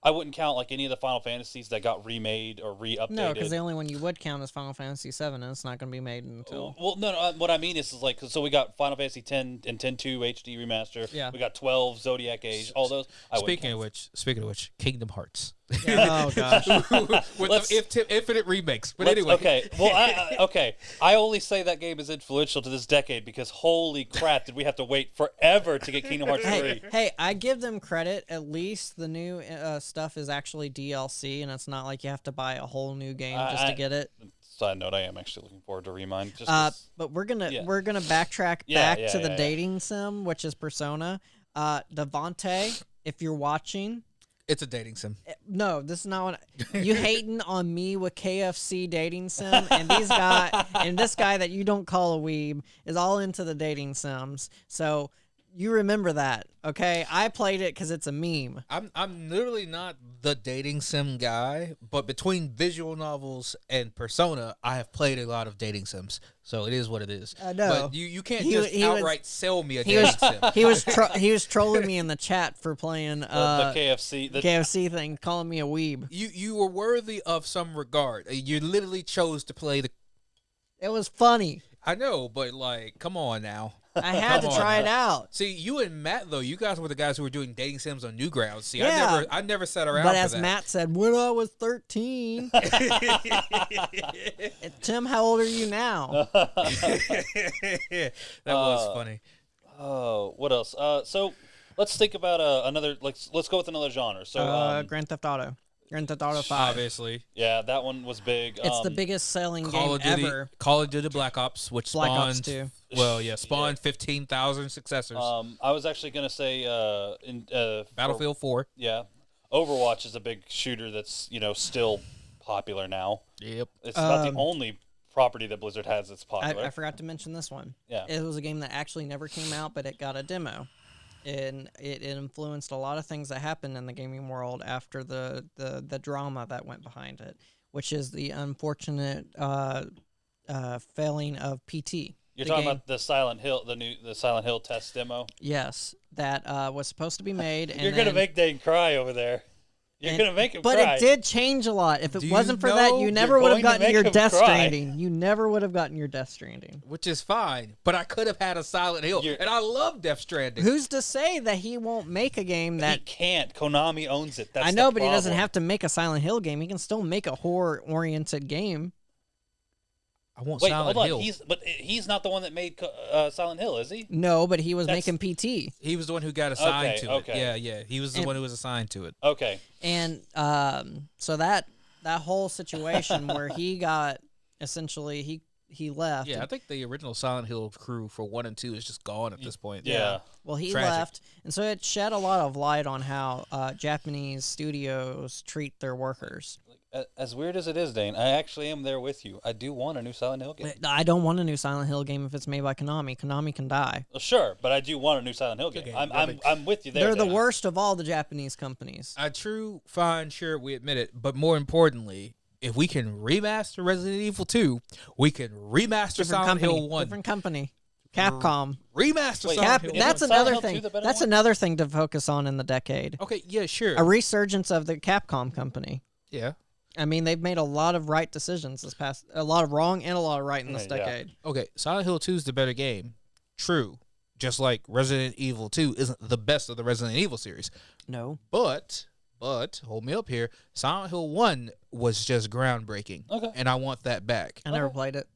Speaker 2: I wouldn't count like any of the Final Fantasies that got remade or re-updated.
Speaker 1: No, because the only one you would count is Final Fantasy VII, and it's not going to be made until.
Speaker 2: Well, no, what I mean is like, so we got Final Fantasy 10 and 10-2 HD remaster.
Speaker 1: Yeah.
Speaker 2: We got 12 Zodiac Age. All those. I wouldn't
Speaker 3: Speaking of which, Kingdom Hearts
Speaker 1: Oh gosh.
Speaker 3: with
Speaker 2: Let's-
Speaker 3: the infinite remakes. But
Speaker 2: Let's-
Speaker 3: anyway,
Speaker 2: Okay. Well, okay. I only say that game is influential to this decade because holy crap, did we have to wait forever to get Kingdom Hearts 3?
Speaker 1: Hey, I give them credit. At least the new stuff is actually DLC, and it's not like you have to buy a whole new game just to get it.
Speaker 2: Side note, I am actually looking forward to Remind. Just 'cause-
Speaker 1: But we're gonna
Speaker 2: Yeah.
Speaker 1: backtrack
Speaker 2: Yeah,
Speaker 1: back
Speaker 2: yeah,
Speaker 1: to the
Speaker 2: yeah.
Speaker 1: dating sim, which is Persona. Devonte, if you're watching,
Speaker 3: it's a dating sim.
Speaker 1: no, this is not what you hating on me with KFC dating sim, and this guy that you don't call a weeb is all into the dating sims. So you remember that, okay? I played it because it's a meme.
Speaker 3: I'm literally not the dating sim guy, but between visual novels and Persona, I have played a lot of dating sims. So it is what it is.
Speaker 1: I know.
Speaker 3: But you can't
Speaker 1: He
Speaker 3: just
Speaker 1: was-
Speaker 3: outright sell me a
Speaker 1: He
Speaker 3: dating
Speaker 1: was
Speaker 3: sim.
Speaker 1: he was trolling me in the chat for playing
Speaker 2: the KFC.
Speaker 1: KFC thing, calling me a weeb.
Speaker 3: You were worthy of some regard. You literally chose to play the.
Speaker 1: It was funny.
Speaker 3: I know, but like, come on now.
Speaker 1: I had to
Speaker 3: Come on
Speaker 1: try it
Speaker 3: now.
Speaker 1: out.
Speaker 3: See, you and Matt though, you guys were the guys who were doing dating sims on Newgrounds. See,
Speaker 1: Yeah.
Speaker 3: I never sat around.
Speaker 1: But
Speaker 3: for
Speaker 1: as
Speaker 3: that.
Speaker 1: Matt said, when I was 13, Tim, how old are you now?
Speaker 3: that was funny.
Speaker 2: Oh, what else? So let's think about another. Let's go with another genre. So
Speaker 1: Grand Theft Auto. Grand Theft Auto 5.
Speaker 3: Obviously,
Speaker 2: yeah, that one was big.
Speaker 1: It's the biggest selling
Speaker 3: Call
Speaker 1: game
Speaker 3: of Duty,
Speaker 1: ever.
Speaker 3: Call of Duty Black Ops, which
Speaker 1: Black
Speaker 3: spawned
Speaker 1: Ops 2.
Speaker 3: Well, yeah, spawned 15,000 successors.
Speaker 2: I was actually gonna say
Speaker 3: Battlefield 4.
Speaker 2: Yeah, Overwatch is a big shooter that's still popular now.
Speaker 3: Yep.
Speaker 2: It's about the only property that Blizzard has that's popular.
Speaker 1: I forgot to mention this one.
Speaker 2: Yeah.
Speaker 1: It was a game that actually never came out, but it got a demo. And it influenced a lot of things that happened in the gaming world after the drama that went behind it, which is the unfortunate failing of PT.
Speaker 2: You're talking about the Silent Hill, the Silent Hill test demo?
Speaker 1: Yes, that was supposed to be made. And
Speaker 2: You're going to make Dane cry over there. You're going to make him
Speaker 1: but
Speaker 2: cry.
Speaker 1: it did change a lot. If it
Speaker 3: Do
Speaker 1: wasn't
Speaker 3: you
Speaker 1: for that,
Speaker 3: know
Speaker 1: you never would have
Speaker 2: going to
Speaker 1: gotten
Speaker 2: make
Speaker 1: your
Speaker 2: him
Speaker 1: Death
Speaker 2: cry?
Speaker 1: Stranding. You never would have gotten your Death Stranding.
Speaker 3: Which is fine, but I could have had a Silent Hill, and I love Death Stranding.
Speaker 1: Who's to say that he won't make a game
Speaker 2: He
Speaker 1: that...
Speaker 2: can't. Konami owns it. That's
Speaker 1: I know,
Speaker 2: the
Speaker 1: but he doesn't
Speaker 2: problem.
Speaker 1: have to make a Silent Hill game. He can still make a horror-oriented game.
Speaker 3: I want
Speaker 2: Wait,
Speaker 3: Silent
Speaker 2: hold
Speaker 3: Hill.
Speaker 2: on. He's not the one that made Silent Hill, is he?
Speaker 1: No, but he was
Speaker 2: That's-
Speaker 1: making PT.
Speaker 3: He was the one who got assigned
Speaker 2: Okay,
Speaker 3: to
Speaker 2: okay.
Speaker 3: it. Yeah. He was the one who was assigned to it.
Speaker 2: Okay.
Speaker 1: And so that whole situation where he got essentially he left.
Speaker 3: Yeah, I think the original Silent Hill crew for 1 and 2 is just gone at this point.
Speaker 2: Yeah.
Speaker 1: Well, he
Speaker 3: Tragic.
Speaker 1: left, and so it shed a lot of light on how Japanese studios treat their workers.
Speaker 2: As weird as it is, Dane, I actually am there with you. I do want a new Silent Hill game.
Speaker 1: I don't want a new Silent Hill game if it's made by Konami. Konami can die.
Speaker 2: Well, sure, but I do want a new Silent Hill game.
Speaker 3: Okay,
Speaker 2: I'm with you there.
Speaker 1: They're the
Speaker 2: Dane.
Speaker 1: worst of all the Japanese companies.
Speaker 3: Fine, sure, we admit it. But more importantly, if we can remaster Resident Evil 2, we can remaster Silent Hill 1.
Speaker 1: Different company. Capcom.
Speaker 3: Remaster
Speaker 2: Wait,
Speaker 3: Silent Hill 1.
Speaker 1: That's
Speaker 2: Silent
Speaker 1: another
Speaker 2: Hill 2
Speaker 1: thing.
Speaker 2: the better
Speaker 1: That's
Speaker 2: one?
Speaker 1: another thing to focus on in the decade.
Speaker 3: Okay, yeah, sure.
Speaker 1: A resurgence of the Capcom company.
Speaker 3: Yeah.
Speaker 1: I mean, they've made a lot of right decisions this past, a lot of wrong and a lot of right in this
Speaker 2: Yeah.
Speaker 1: decade.
Speaker 3: Okay, Silent Hill 2 is the better game. True. Just like Resident Evil 2 isn't the best of the Resident Evil series.
Speaker 1: No.
Speaker 3: But, hold me up here. Silent Hill 1 was just groundbreaking.
Speaker 2: Okay.
Speaker 3: And I want that back.
Speaker 1: I never played it.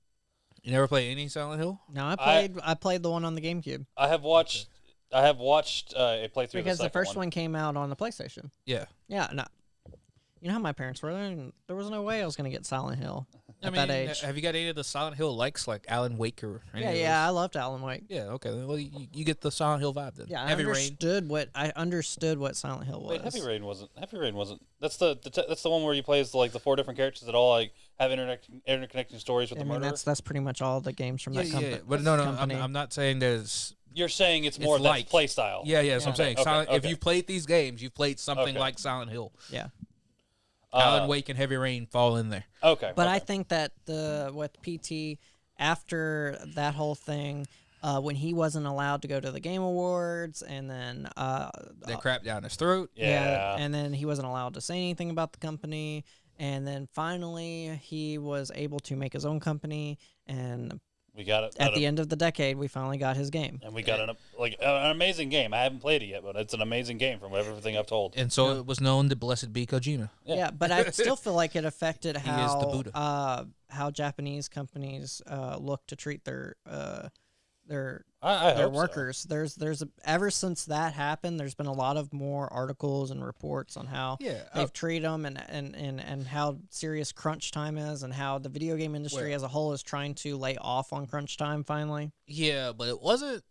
Speaker 3: You never played any Silent Hill?
Speaker 1: No, I played the one on the GameCube
Speaker 2: I have watched a playthrough
Speaker 1: because the
Speaker 2: second
Speaker 1: first one came out on the PlayStation.
Speaker 3: Yeah.
Speaker 1: Yeah, no. You know how my parents were? There was no way I was going to get Silent Hill at that age.
Speaker 3: Have you got any of the Silent Hill likes, like Alan Wake or any of those?
Speaker 1: I loved Alan Wake.
Speaker 3: Yeah, okay. Well, you get the Silent Hill vibe then.
Speaker 1: Yeah,
Speaker 3: Heavy Rain.
Speaker 1: I understood what Silent Hill was.
Speaker 2: Wait, Heavy Rain wasn't. That's the one where you play as the 4 different characters that all like have interconnecting stories with
Speaker 1: I
Speaker 2: the
Speaker 1: mean,
Speaker 2: murderer.
Speaker 1: that's pretty much all the games from that company.
Speaker 3: But no,
Speaker 1: company.
Speaker 3: I'm not saying there's.
Speaker 2: You're saying it's more
Speaker 3: It's
Speaker 2: like
Speaker 3: like-
Speaker 2: play style.
Speaker 3: Yeah, that's what I'm saying.
Speaker 2: Okay,
Speaker 3: Silent, If
Speaker 2: okay.
Speaker 3: you've played these games, you've played something
Speaker 2: Okay.
Speaker 3: like Silent Hill.
Speaker 1: Yeah.
Speaker 3: Alan Wake and Heavy Rain fall in there.
Speaker 2: Okay.
Speaker 1: But
Speaker 2: okay.
Speaker 1: I think that with PT, after that whole thing, when he wasn't allowed to go to the Game Awards, and then
Speaker 3: They crap down his throat.
Speaker 2: Yeah.
Speaker 1: and then he wasn't allowed to say anything about the company, and then finally he was able to make his own company, and
Speaker 2: we got it
Speaker 1: at the end of the decade, we finally got his game.
Speaker 2: and we got an amazing game. I haven't played it yet, but it's an amazing game from everything I've told.
Speaker 3: And so it was known to blessed be Kojima.
Speaker 1: Yeah, but I still feel like it affected
Speaker 3: is the
Speaker 1: how
Speaker 3: Buddha.
Speaker 1: how Japanese companies look to treat their
Speaker 2: I
Speaker 1: their
Speaker 2: hope so.
Speaker 1: workers. Ever since that happened, there's been a lot of more articles and reports on how they've treated them and how serious crunch time is, and how the video game industry as a whole is trying to lay off on crunch time finally.
Speaker 3: Yeah, but it wasn't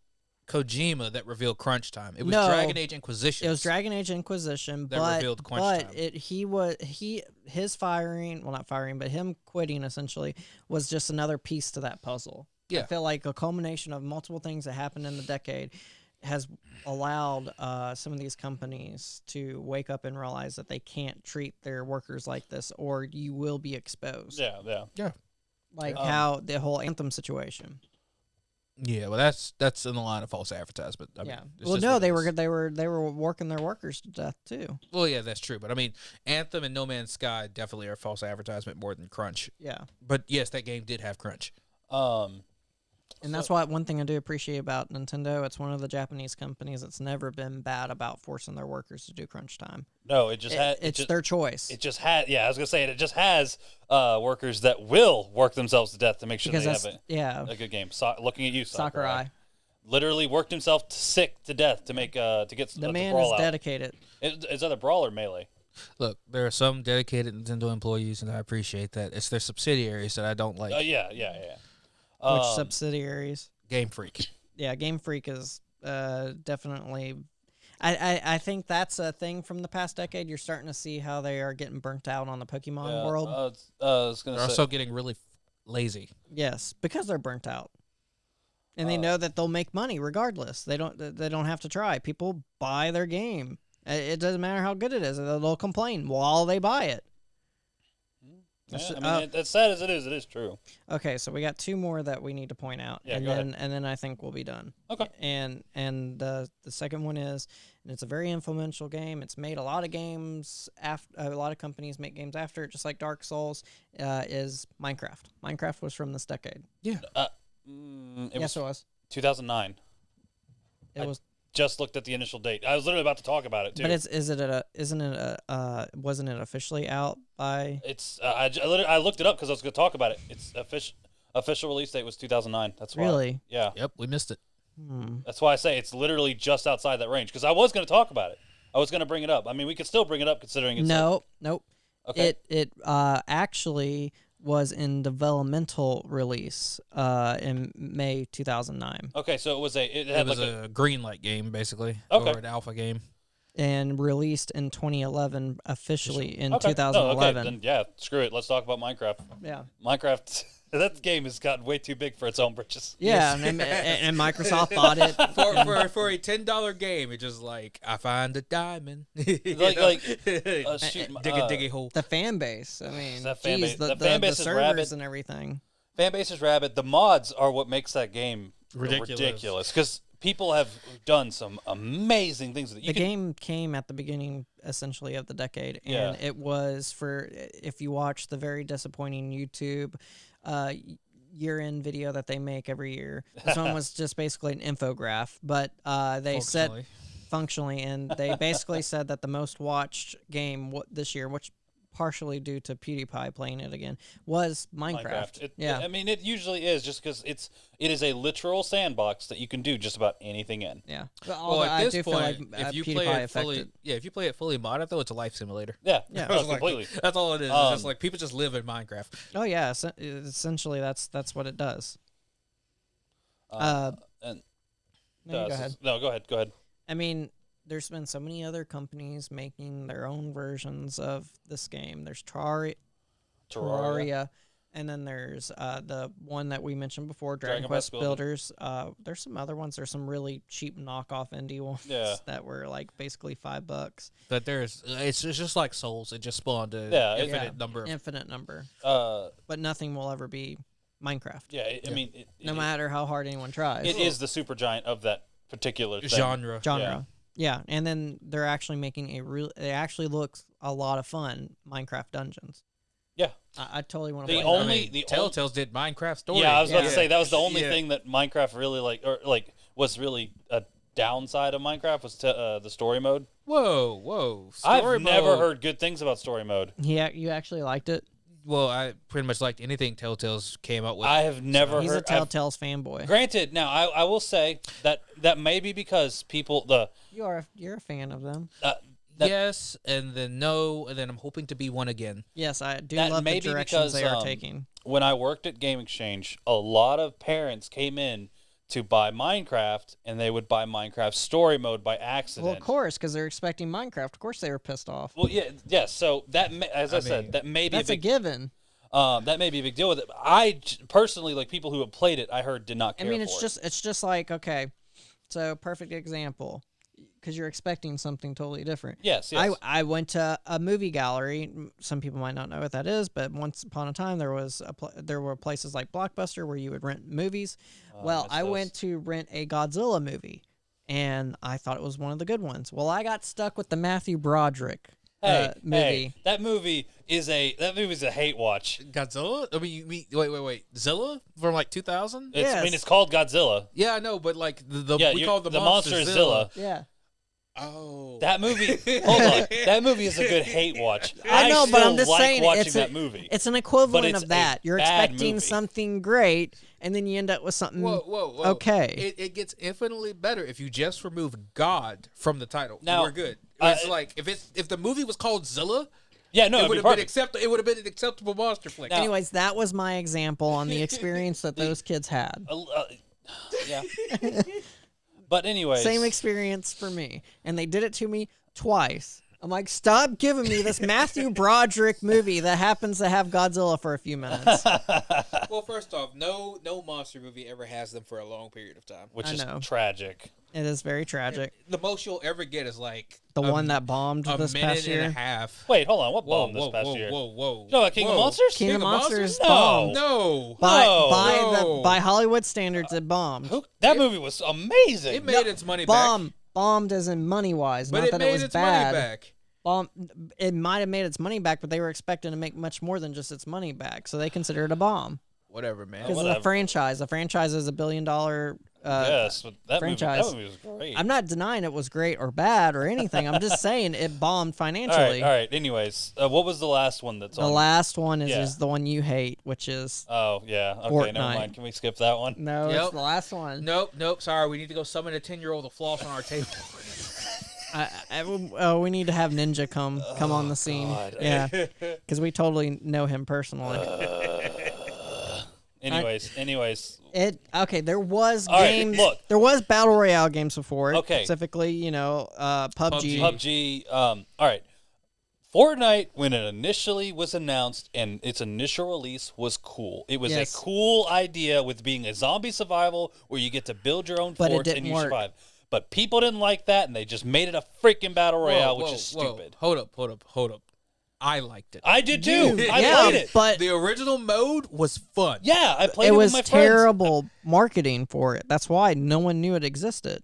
Speaker 3: Kojima that revealed crunch time. It was
Speaker 1: No.
Speaker 3: Dragon Age Inquisition.
Speaker 1: It was Dragon Age Inquisition,
Speaker 3: That
Speaker 1: but
Speaker 3: revealed crunch time.
Speaker 1: his firing, well, not firing, but him quitting essentially was just another piece to that puzzle. I
Speaker 3: Yeah.
Speaker 1: feel like a culmination of multiple things that happened in the decade has allowed some of these companies to wake up and realize that they can't treat their workers like this, or you will be exposed.
Speaker 2: Yeah.
Speaker 1: Like how the whole Anthem situation.
Speaker 3: Yeah, well, that's in the line of false advertisement. I mean, it's
Speaker 1: Well,
Speaker 3: just
Speaker 1: no,
Speaker 3: what it
Speaker 1: they
Speaker 3: is.
Speaker 1: were working their workers to death too.
Speaker 3: Well, yeah, that's true. But I mean, Anthem and No Man's Sky definitely are false advertisement more than crunch.
Speaker 1: Yeah.
Speaker 3: But yes, that game did have crunch.
Speaker 1: And that's why one thing I do appreciate about Nintendo, it's one of the Japanese companies that's never been bad about forcing their workers to do crunch time.
Speaker 2: No, it just had.
Speaker 1: It's their choice.
Speaker 2: It just had. Yeah, I was gonna say it just has workers that will work themselves to death to make sure
Speaker 1: Because
Speaker 2: they
Speaker 1: that's
Speaker 2: have a good game. Looking at you,
Speaker 1: Sakurai.
Speaker 2: Literally worked himself sick to death to make to get
Speaker 1: The man
Speaker 2: brawl
Speaker 1: is
Speaker 2: out.
Speaker 1: dedicated.
Speaker 2: It's either brawl or melee.
Speaker 3: Look, there are some dedicated Nintendo employees, and I appreciate that. It's their subsidiaries that I don't like.
Speaker 2: Yeah.
Speaker 1: Which subsidiaries?
Speaker 3: Game Freak.
Speaker 1: Yeah, Game Freak is definitely. I think that's a thing from the past decade. You're starting to see how they are getting burnt out on the Pokemon world.
Speaker 2: I was gonna
Speaker 3: They're
Speaker 2: say.
Speaker 3: also getting really lazy.
Speaker 1: Yes, because they're burnt out. And they know that they'll make money regardless. They don't have to try. People buy their game. It doesn't matter how good it is. They'll complain while they buy it.
Speaker 2: Yeah, I mean, as sad as it is true.
Speaker 1: Okay, so we got two more that we need to point out,
Speaker 2: Yeah,
Speaker 1: and
Speaker 2: go
Speaker 1: then and then I think we'll be done.
Speaker 2: Okay.
Speaker 1: And the second one is, and it's a very influential game. It's made a lot of games after a lot of companies make games after it, just like Dark Souls. Is Minecraft? Minecraft was from this decade.
Speaker 3: Yeah.
Speaker 2: It
Speaker 1: Yes, it
Speaker 2: was
Speaker 1: was.
Speaker 2: 2009.
Speaker 1: It was.
Speaker 2: Just looked at the initial date. I was literally about to talk about it too.
Speaker 1: But wasn't it officially out by?
Speaker 2: It's I looked it up because I was going to talk about it. It's official release date was 2009. That's why.
Speaker 1: Really?
Speaker 2: Yeah.
Speaker 3: Yep, we missed it.
Speaker 2: That's why I say it's literally just outside that range because I was going to talk about it. I was going to bring it up. I mean, we could still bring it up considering it's
Speaker 1: Nope.
Speaker 2: Okay.
Speaker 1: It actually was in developmental release in May 2009
Speaker 2: Okay, so it
Speaker 3: It
Speaker 2: had
Speaker 3: was
Speaker 2: like
Speaker 3: a green light game, basically.
Speaker 2: Okay.
Speaker 3: Or an alpha game.
Speaker 1: and released in 2011 officially in
Speaker 2: okay.
Speaker 1: 2011.
Speaker 2: No, okay, then yeah, screw it. Let's talk about Minecraft.
Speaker 1: Yeah.
Speaker 2: Minecraft. That game has gotten way too big for its own britches.
Speaker 1: Yeah, and Microsoft bought it.
Speaker 3: For a $10 game, it's just like, I find a diamond.
Speaker 2: Like
Speaker 3: shoot, dig a hole.
Speaker 1: The fan base. I mean,
Speaker 2: That fan
Speaker 1: geez,
Speaker 2: base- the
Speaker 1: the
Speaker 2: fan base is
Speaker 1: servers
Speaker 2: rabid.
Speaker 1: and everything.
Speaker 2: Fan base is rabid. The mods are what makes that game ridiculous because people have done some amazing things with it.
Speaker 1: The game came at the beginning, essentially, of the decade, and
Speaker 2: Yeah.
Speaker 1: it was for, if you watch the very disappointing YouTube year-end video that they make every year, this one was just basically an infograph, but they said functionally, and they basically said that the most watched game this year, which partially due to PewDiePie playing it again, was Minecraft.
Speaker 2: I mean, it usually is just because it is a literal sandbox that you can do just about anything in.
Speaker 1: Yeah.
Speaker 3: Well, at
Speaker 1: I
Speaker 3: this
Speaker 1: do
Speaker 3: point,
Speaker 1: feel like
Speaker 3: if you
Speaker 1: PewDiePie
Speaker 3: play it
Speaker 1: affected.
Speaker 3: if you play it fully modded, though, it's a life simulator.
Speaker 2: Yeah,
Speaker 1: Yeah.
Speaker 2: no, completely.
Speaker 3: That's all it is. It's just like people just live in Minecraft.
Speaker 1: Oh yeah, essentially that's what it does.
Speaker 2: And
Speaker 1: No, you go ahead.
Speaker 2: No, go ahead.
Speaker 1: I mean, there's been so many other companies making their own versions of this game. There's Terraria, and then there's the one that we mentioned before, Dragon Quest Builders. There's some other ones. There's some really cheap knockoff indie ones that were like basically $5.
Speaker 3: But it's just like Souls. It just spawned a infinite number.
Speaker 2: But
Speaker 1: nothing will ever be Minecraft.
Speaker 2: Yeah, I mean,
Speaker 1: no matter how hard anyone tries.
Speaker 2: it is the super giant of that particular thing.
Speaker 3: genre.
Speaker 1: Yeah, and then they're actually making it actually looks a lot of fun, Minecraft Dungeons.
Speaker 2: Yeah.
Speaker 1: I totally want to
Speaker 2: The
Speaker 1: play
Speaker 2: only
Speaker 1: that.
Speaker 2: the
Speaker 3: Telltale's did Minecraft story.
Speaker 2: Yeah, I was about to say that was the only
Speaker 3: Yeah.
Speaker 2: thing that Minecraft really was really a downside of Minecraft was the story mode.
Speaker 3: Whoa.
Speaker 2: I've never heard good things about story mode.
Speaker 1: Yeah, you actually liked it?
Speaker 3: Well, I pretty much liked anything Telltale's came out with.
Speaker 2: I have never
Speaker 1: He's
Speaker 2: heard.
Speaker 1: a Telltale's fanboy.
Speaker 2: Granted, now I will say that may be because people
Speaker 1: You're a fan of them.
Speaker 3: yes, and then no, and then I'm hoping to be one again.
Speaker 1: Yes, I do
Speaker 2: that
Speaker 1: love
Speaker 2: may
Speaker 1: the
Speaker 2: be
Speaker 1: directions
Speaker 2: because,
Speaker 1: they are taking.
Speaker 2: When I worked at Game Exchange, a lot of parents came in to buy Minecraft, and they would buy Minecraft story mode by accident.
Speaker 1: Well, of course, because they're expecting Minecraft. Of course, they were pissed off.
Speaker 2: Well, yes. So that, as I said, that may be
Speaker 1: That's
Speaker 2: a
Speaker 1: a
Speaker 2: big
Speaker 1: given.
Speaker 2: that may be a big deal with it. I personally, like people who have played it, I heard did not care.
Speaker 1: I mean,
Speaker 2: for
Speaker 1: it's just like, okay, so perfect example, because you're expecting something totally different.
Speaker 2: Yes.
Speaker 1: I went to a movie gallery. Some people might not know what that is, but once upon a time there were places like Blockbuster where you would rent movies. Well, I went to rent a Godzilla movie, and I thought it was one of the good ones. Well, I got stuck with the Matthew Broderick movie.
Speaker 2: Hey, that movie is a hate watch.
Speaker 3: Godzilla? I mean, wait. Zilla from like 2000?
Speaker 2: I mean, it's called Godzilla.
Speaker 3: Yeah, I know, but like we call the
Speaker 2: monster is Zilla.
Speaker 1: Yeah.
Speaker 3: Oh,
Speaker 2: that movie. Hold on, that movie is a good hate watch.
Speaker 1: I know, but I'm just
Speaker 2: like
Speaker 1: saying
Speaker 2: watching that movie.
Speaker 1: It's an equivalent
Speaker 2: it's
Speaker 1: of that. You're
Speaker 2: bad
Speaker 1: expecting
Speaker 2: movie.
Speaker 1: something great, and then you end up with something.
Speaker 3: Whoa.
Speaker 1: Okay.
Speaker 3: It gets infinitely better if you just remove God from the title.
Speaker 2: Now,
Speaker 3: we're good. It's like if the movie was called Zilla,
Speaker 2: yeah, no,
Speaker 3: it would
Speaker 2: it'd be
Speaker 3: have been
Speaker 2: perfect.
Speaker 3: It would have been an acceptable monster flick.
Speaker 2: Now-
Speaker 1: Anyways, that was my example on the experience that those kids had.
Speaker 2: Yeah. But anyways,
Speaker 1: Same experience for me, and they did it to me twice. I'm like, stop giving me this Matthew Broderick movie that happens to have Godzilla for a few minutes.
Speaker 3: Well, first off, no monster movie ever has them for a long period of time.
Speaker 2: Which
Speaker 1: I
Speaker 2: is
Speaker 1: know.
Speaker 2: tragic.
Speaker 1: It is very tragic.
Speaker 3: The most you'll ever get is like
Speaker 1: The one that bombed
Speaker 3: a
Speaker 1: this
Speaker 3: minute
Speaker 1: past
Speaker 3: and a
Speaker 1: year.
Speaker 3: half.
Speaker 2: Wait, hold on. What
Speaker 3: Whoa,
Speaker 2: bombed this
Speaker 3: whoa,
Speaker 2: past
Speaker 3: whoa,
Speaker 2: year?
Speaker 3: whoa, whoa.
Speaker 2: You know about King of
Speaker 3: Whoa.
Speaker 2: Monsters?
Speaker 1: King of
Speaker 3: King of
Speaker 1: Monsters
Speaker 3: Monsters?
Speaker 1: bombed.
Speaker 3: No.
Speaker 2: No.
Speaker 1: By Hollywood standards, it bombed.
Speaker 2: That movie was amazing.
Speaker 3: It made its money back.
Speaker 1: Bombed as in money wise,
Speaker 3: But
Speaker 1: not
Speaker 3: it
Speaker 1: that
Speaker 3: made
Speaker 1: it was
Speaker 3: its
Speaker 1: bad.
Speaker 3: money back.
Speaker 1: It might have made its money back, but they were expecting to make much more than just its money back, so they consider it a bomb
Speaker 3: Whatever, man.
Speaker 1: because of the
Speaker 2: whatever.
Speaker 1: franchise. The franchise is $1 billion.
Speaker 2: Yes, but that
Speaker 1: franchise.
Speaker 2: movie was great.
Speaker 1: I'm not denying it was great or bad or anything. I'm just saying it bombed
Speaker 2: all
Speaker 1: financially.
Speaker 2: right. Anyways, what was the last one that's
Speaker 1: The
Speaker 2: on?
Speaker 1: last one
Speaker 2: Yeah.
Speaker 1: is the one you hate, which is
Speaker 2: Oh, yeah. Okay,
Speaker 1: Fortnite.
Speaker 2: never mind. Can we skip that one?
Speaker 1: no,
Speaker 3: Yep.
Speaker 1: it's the last one.
Speaker 3: Nope. Sorry, we need to go summon a 10-year-old to floss on our table.
Speaker 1: We need to have Ninja come on the scene.
Speaker 2: God.
Speaker 1: Yeah, because we totally know him personally.
Speaker 2: Anyways.
Speaker 1: There was
Speaker 2: All right,
Speaker 1: games.
Speaker 2: look.
Speaker 1: There was battle royale games before.
Speaker 2: Okay.
Speaker 1: Specifically, PUBG.
Speaker 2: PUBG. All right. Fortnite, when it initially was announced and its initial release was cool. It was
Speaker 1: Yes.
Speaker 2: a cool idea with being a zombie survival where you get to build your own
Speaker 1: But it
Speaker 2: forts
Speaker 1: didn't
Speaker 2: and you
Speaker 1: work.
Speaker 2: survive. But people didn't like that, and they just made it a freaking battle royale, which is stupid.
Speaker 3: Hold up. I liked it.
Speaker 2: I did too. I
Speaker 1: yeah,
Speaker 2: played it.
Speaker 1: but
Speaker 3: The original mode was fun.
Speaker 2: Yeah, I played
Speaker 1: it
Speaker 2: it
Speaker 1: was
Speaker 2: with my friends.
Speaker 1: terrible marketing for it. That's why no one knew it existed.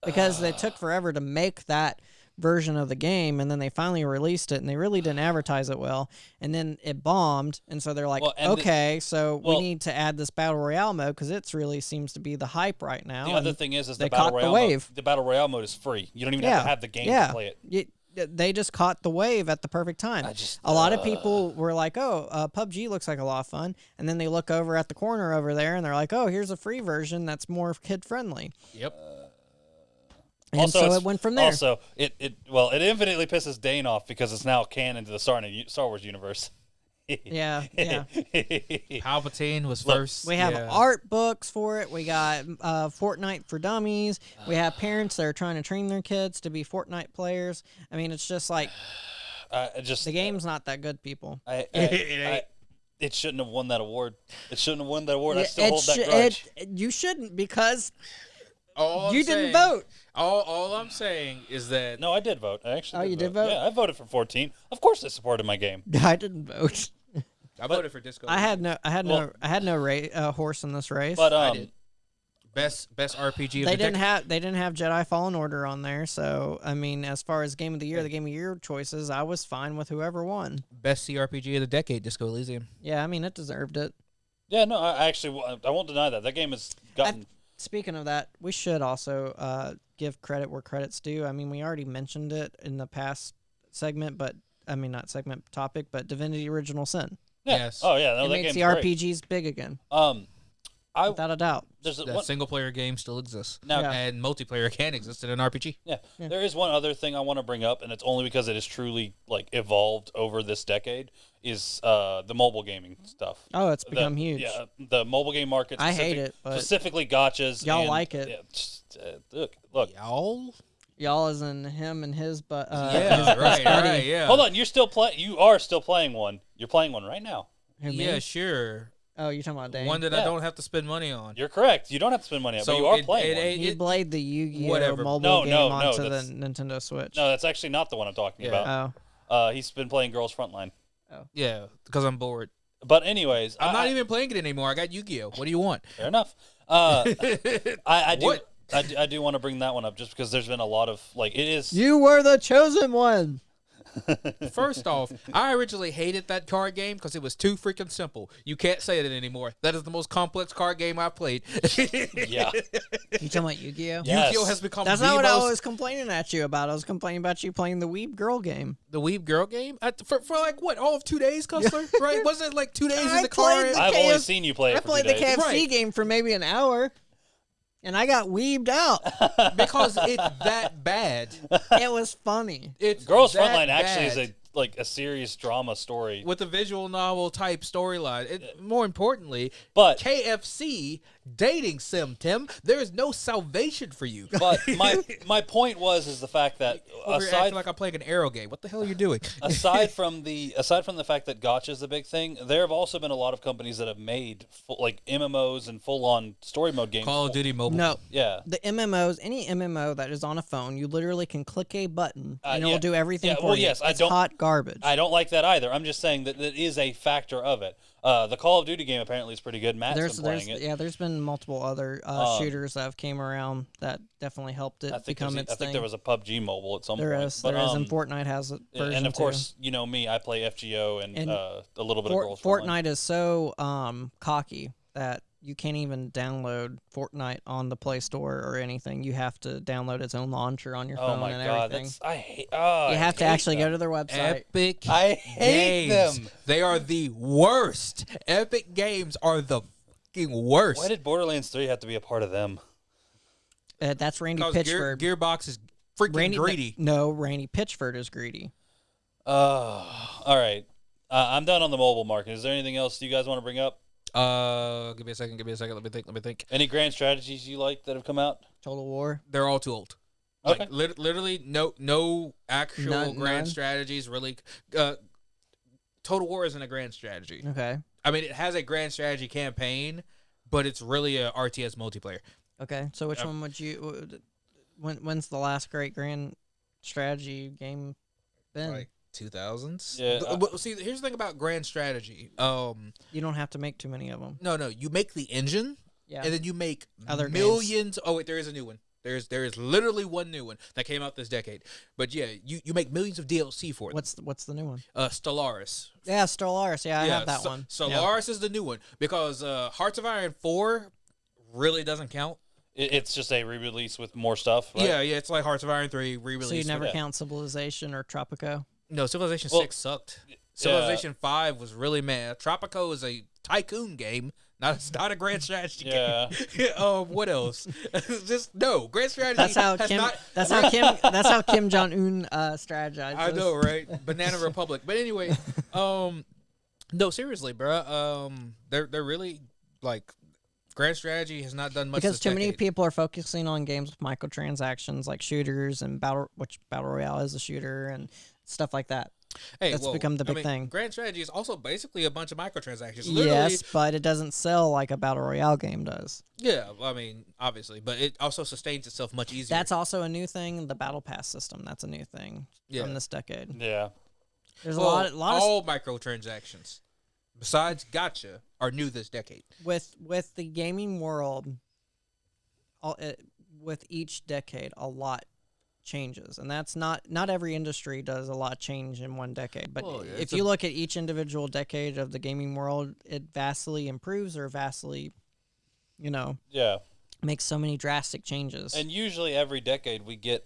Speaker 1: Because they took forever to make that version of the game, and then they finally released it, and they really didn't advertise it well, and then it bombed, and so they're like,
Speaker 2: Well, and
Speaker 1: okay, so we
Speaker 2: well-
Speaker 1: need to add this battle royale mode because it really seems to be the hype right now.
Speaker 2: The other
Speaker 1: and
Speaker 2: thing is
Speaker 1: they
Speaker 2: the battle
Speaker 1: caught the
Speaker 2: royale
Speaker 1: wave.
Speaker 2: mode. The battle royale mode is free. You don't even have to have the game to play it.
Speaker 1: They just caught the wave at the perfect time. A lot of people were like, "Oh, PUBG looks like a lot of fun," and then they look over at the corner over there, and they're like, "Oh, here's a free version that's more kid friendly."
Speaker 3: Yep.
Speaker 1: And
Speaker 2: Also,
Speaker 1: so
Speaker 2: it's-
Speaker 1: it went from there.
Speaker 2: Also, it infinitely pisses Dane off because it's now canon to the Star Wars universe.
Speaker 1: yeah.
Speaker 3: Palpatine was
Speaker 2: Look,
Speaker 3: first.
Speaker 1: We have
Speaker 3: yeah.
Speaker 1: art books for it. We got Fortnite for Dummies. We have parents that are trying to train their kids to be Fortnite players. I mean, it's just like
Speaker 2: Just
Speaker 1: the game's not that good, people.
Speaker 2: It shouldn't have won that award. It shouldn't have won that award. I
Speaker 1: Yeah,
Speaker 2: still hold that grudge.
Speaker 1: You shouldn't because
Speaker 3: All I'm
Speaker 1: you didn't
Speaker 3: saying-
Speaker 1: vote.
Speaker 3: All I'm saying is that
Speaker 2: No, I did vote. I actually.
Speaker 1: Oh, you did vote?
Speaker 2: Yeah, I voted for 14. Of course, I supported my game.
Speaker 1: I didn't vote.
Speaker 3: I voted for Disco.
Speaker 1: I had no horse in this race.
Speaker 2: But
Speaker 3: I did. Best RPG. Of
Speaker 1: They
Speaker 3: the
Speaker 1: didn't
Speaker 3: decade.
Speaker 1: have Jedi Fallen Order on there, so I mean, as far as game of the year choices, I was fine with whoever won.
Speaker 3: Best CRPG of the decade. Disco Elysium.
Speaker 1: Yeah, I mean, it deserved it.
Speaker 2: yeah, no, I actually I won't deny that. That game has gotten.
Speaker 1: Speaking of that, we should also give credit where credit's due. I mean, we already mentioned it in the past segment, but I mean, not segment topic, but Divinity Original Sin.
Speaker 2: Yeah.
Speaker 3: Yes.
Speaker 2: Oh yeah, no,
Speaker 1: It
Speaker 2: that
Speaker 1: makes
Speaker 2: game's
Speaker 1: the
Speaker 2: great.
Speaker 1: RPGs big again,
Speaker 2: I
Speaker 1: without a doubt.
Speaker 2: there's a,
Speaker 3: That
Speaker 2: one,
Speaker 3: single player game still exists.
Speaker 2: now
Speaker 1: Yeah.
Speaker 3: And multiplayer can exist in an RPG.
Speaker 2: yeah, there is one other thing I want to bring up, and it's only because it has truly like evolved over this decade. Is the mobile gaming stuff.
Speaker 1: Oh, it's become huge.
Speaker 2: Yeah, the mobile game market.
Speaker 1: I hate it, but
Speaker 2: specifically gotchas.
Speaker 1: y'all
Speaker 2: and-
Speaker 1: like it.
Speaker 2: Yeah, just, look.
Speaker 3: Y'all.
Speaker 1: y'all is in him and his, but
Speaker 3: Yeah. right. Yeah.
Speaker 2: Hold on, you are still playing one. You're playing one right now.
Speaker 1: Who, me?
Speaker 3: Yeah. Sure.
Speaker 1: Oh, you're talking about Dane.
Speaker 3: One that
Speaker 2: Yeah.
Speaker 3: I don't have to spend money on.
Speaker 2: You're correct. You don't have to spend money on it, but
Speaker 3: So
Speaker 2: you are
Speaker 3: it-
Speaker 2: playing
Speaker 3: it
Speaker 2: one.
Speaker 3: ain't-
Speaker 1: He played the Yu-Gi-Oh
Speaker 3: Whatever.
Speaker 1: mobile
Speaker 2: No,
Speaker 1: game
Speaker 2: no,
Speaker 1: onto the
Speaker 2: that's-
Speaker 1: Nintendo Switch.
Speaker 2: No, that's actually not the one I'm talking about.
Speaker 1: Oh,
Speaker 2: He's been playing Girls Frontline.
Speaker 3: Yeah, because I'm bored.
Speaker 2: But anyways,
Speaker 3: I'm not even playing it anymore. I got Yu-Gi-Oh. What do you want?
Speaker 2: fair enough. I do.
Speaker 3: What?
Speaker 2: I do want to bring that one up just because there's been a lot of like it is.
Speaker 1: you were the chosen one.
Speaker 3: First off, I originally hated that card game because it was too freaking simple. You can't say that anymore. That is the most complex card game I've played.
Speaker 2: Yeah.
Speaker 1: You talking about Yu-Gi-Oh?
Speaker 2: Yeah.
Speaker 3: Yu-Gi-Oh has become
Speaker 1: That's
Speaker 3: the
Speaker 1: not what I
Speaker 3: most-
Speaker 1: was complaining at you about. I was complaining about you playing the Weeb Girl game.
Speaker 3: The Weeb Girl game? For like, what, all of 2 days, Cussler? Right? Wasn't it like 2 days in
Speaker 1: I
Speaker 3: the car?
Speaker 1: played the
Speaker 2: I've
Speaker 1: KF
Speaker 2: only seen you play it
Speaker 1: I
Speaker 2: for
Speaker 1: played
Speaker 2: 2
Speaker 1: the
Speaker 2: days.
Speaker 1: KFC
Speaker 3: Right.
Speaker 1: game for maybe an hour, and I got weebed out.
Speaker 3: Because it's that bad.
Speaker 1: It was funny.
Speaker 3: It's
Speaker 2: Girls
Speaker 3: that
Speaker 2: Frontline actually is
Speaker 3: bad.
Speaker 2: a like a serious drama story.
Speaker 3: with a visual novel type storyline. More importantly,
Speaker 2: But
Speaker 3: KFC dating sim, Tim. There is no salvation for you.
Speaker 2: but my point is the fact that
Speaker 3: Over here
Speaker 2: aside
Speaker 3: acting like I'm playing an arrow game. What the hell are you doing?
Speaker 2: aside from the fact that gacha is the big thing, there have also been a lot of companies that have made like MMOs and full on story mode games.
Speaker 3: Call of Duty Mobile.
Speaker 1: No.
Speaker 2: Yeah.
Speaker 1: The MMOs, any MMO that is on a phone, you literally can click a button and it
Speaker 2: yeah.
Speaker 1: will do everything
Speaker 2: Yeah,
Speaker 1: for
Speaker 2: well,
Speaker 1: you.
Speaker 2: yes,
Speaker 1: It's hot garbage.
Speaker 2: I don't like that either. I'm just saying that is a factor of it. The Call of Duty game apparently is pretty good. Matt's been playing it.
Speaker 1: Yeah, there's been multiple other shooters that have came around that definitely helped it become its
Speaker 2: I think
Speaker 1: thing.
Speaker 2: there was a PUBG Mobile at some point.
Speaker 1: There is, and Fortnite has a version
Speaker 2: and of
Speaker 1: too.
Speaker 2: course, you know me, I play FGO and a little bit of Girls
Speaker 1: Fortnite is so cocky that you can't even download Fortnite on the Play Store or anything. You have to download its own launcher on your
Speaker 2: Oh
Speaker 1: phone
Speaker 2: my
Speaker 1: and
Speaker 2: god,
Speaker 1: everything.
Speaker 2: I hate.
Speaker 1: You have to actually go to their website.
Speaker 3: Epic
Speaker 2: I hate
Speaker 3: Games.
Speaker 2: them.
Speaker 3: They are the worst. Epic Games are the fucking worst.
Speaker 2: Why did Borderlands 3 have to be a part of them?
Speaker 1: That's Randy
Speaker 3: Because
Speaker 1: Pitchford.
Speaker 3: Gearbox is freaking greedy.
Speaker 1: No, Randy Pitchford is greedy.
Speaker 2: All right. I'm done on the mobile market. Is there anything else you guys want to bring up?
Speaker 3: Give me a second. Let me think.
Speaker 2: Any grand strategies you like that have come out?
Speaker 1: Total War.
Speaker 3: They're all too old.
Speaker 2: Okay.
Speaker 3: Like literally, no actual grand
Speaker 1: none?
Speaker 3: strategies. Really, Total War isn't a grand strategy.
Speaker 1: Okay.
Speaker 3: I mean, it has a grand strategy campaign, but it's really a RTS multiplayer.
Speaker 1: Okay. So which one would you? When's the last great grand strategy game been?
Speaker 3: Like 2000s.
Speaker 2: Yeah.
Speaker 3: Well, see, here's the thing about grand strategy.
Speaker 1: You don't have to make too many of them.
Speaker 3: No, you make the engine,
Speaker 1: Yeah.
Speaker 3: and then you make
Speaker 1: Other
Speaker 3: millions. Oh wait, there is a new one. There is literally one new one that came out this decade. But yeah, you make millions of DLC for it.
Speaker 1: What's the new one?
Speaker 3: Stellaris.
Speaker 1: Yeah, Stellaris. Yeah, I have that one.
Speaker 3: Stellaris is the new one because Hearts of Iron 4 really doesn't count.
Speaker 2: It's just a re-release with more stuff. Right?
Speaker 3: Yeah, it's like Hearts of Iron 3 re-release.
Speaker 1: So you never
Speaker 3: with-
Speaker 1: count Civilization or Tropico?
Speaker 3: No, Civilization
Speaker 2: Well,
Speaker 3: 6 sucked. Civilization 5 was really mad. Tropico is a tycoon game. Not a grand strategy
Speaker 2: Yeah.
Speaker 3: game. What else? Just no grand strategy.
Speaker 1: That's how
Speaker 3: has
Speaker 1: Kim.
Speaker 3: not-
Speaker 1: That's how Kim Jong Un strategizes.
Speaker 3: I know, right? Banana Republic. But anyway, no, seriously, bruh. They're really like grand strategy has not done much
Speaker 1: Because
Speaker 3: this
Speaker 1: too many
Speaker 3: decade.
Speaker 1: people are focusing on games with microtransactions like shooters and battle royale is a shooter and stuff like that.
Speaker 3: Hey,
Speaker 1: That's become the big thing.
Speaker 3: Grand strategy is also basically a bunch of microtransactions. Literally,
Speaker 1: Yes, but it doesn't sell like a battle royale game does.
Speaker 3: yeah. I mean, obviously, but it also sustains itself much easier.
Speaker 1: That's also a new thing. The battle pass system. That's a new thing from this decade.
Speaker 2: Yeah.
Speaker 1: There's
Speaker 3: well,
Speaker 1: a lot of
Speaker 3: all microtransactions besides gotcha are new this decade.
Speaker 1: with the gaming world. With each decade, a lot changes, and that's not every industry does a lot change in one decade. But
Speaker 3: Well, yeah,
Speaker 1: if
Speaker 3: it's
Speaker 1: you look at each individual decade of the gaming world, it vastly improves or vastly,
Speaker 2: Yeah.
Speaker 1: makes so many drastic changes.
Speaker 2: And usually every decade we get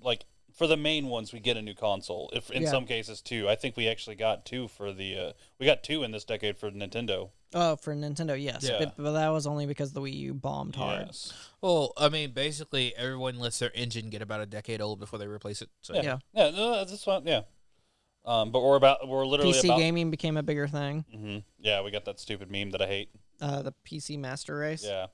Speaker 2: like for the main ones we get a new console. If in some cases two. I think we actually got two for the we got two in this decade for Nintendo.
Speaker 1: Oh, for Nintendo, yes,
Speaker 2: Yeah.
Speaker 1: but that was only because the Wii U bombed hard.
Speaker 2: Yes.
Speaker 3: Well, I mean, basically, everyone lets their engine get about a decade old before they replace it. So
Speaker 1: Yeah.
Speaker 2: Yeah, no, that's fine. Yeah. But we're literally
Speaker 1: PC
Speaker 2: about
Speaker 1: gaming became a bigger thing.
Speaker 2: Yeah, we got that stupid meme that I hate.
Speaker 1: The PC Master Race.
Speaker 2: Yeah.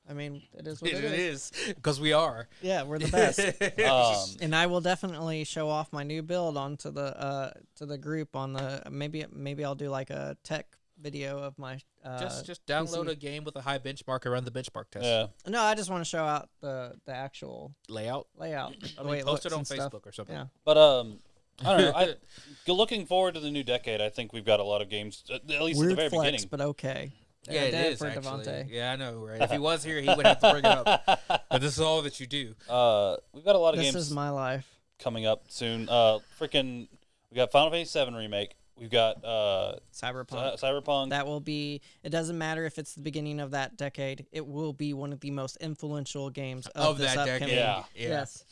Speaker 1: I mean, it is what
Speaker 3: it
Speaker 1: it is.
Speaker 3: is because we are.
Speaker 1: Yeah, we're the best.
Speaker 2: Um,
Speaker 1: And I will definitely show off my new build onto the to the group on the maybe I'll do like a tech video of my
Speaker 3: Just download
Speaker 1: PC.
Speaker 3: a game with a high benchmark and run the benchmark test.
Speaker 2: yeah.
Speaker 1: No, I just want to show out the actual
Speaker 3: Layout.
Speaker 1: layout.
Speaker 3: I
Speaker 1: the way
Speaker 3: mean,
Speaker 1: it
Speaker 3: post it
Speaker 1: looks
Speaker 3: on
Speaker 1: and stuff.
Speaker 3: Facebook or something.
Speaker 1: Yeah.
Speaker 2: But I don't know. Looking forward to the new decade, I think we've got a lot of games at least
Speaker 1: Weird
Speaker 2: at the very
Speaker 1: flex,
Speaker 2: beginning.
Speaker 1: but okay.
Speaker 3: Yeah,
Speaker 1: I
Speaker 3: it
Speaker 1: did
Speaker 3: is
Speaker 1: for
Speaker 3: actually.
Speaker 1: Devontae.
Speaker 3: Yeah, I know, right? If he was here, he would have to bring it up. But this is all that you do.
Speaker 2: We've got a lot of
Speaker 1: This
Speaker 2: games
Speaker 1: is my life.
Speaker 2: coming up soon. We got Final Fantasy VII remake. We've got
Speaker 1: Cyberpunk.
Speaker 2: Cyberpunk.
Speaker 1: That will be. It doesn't matter if it's the beginning of that decade. It will be one of the most influential games of this
Speaker 3: that
Speaker 1: upcoming.
Speaker 3: decade.
Speaker 2: Yeah.
Speaker 1: Yes.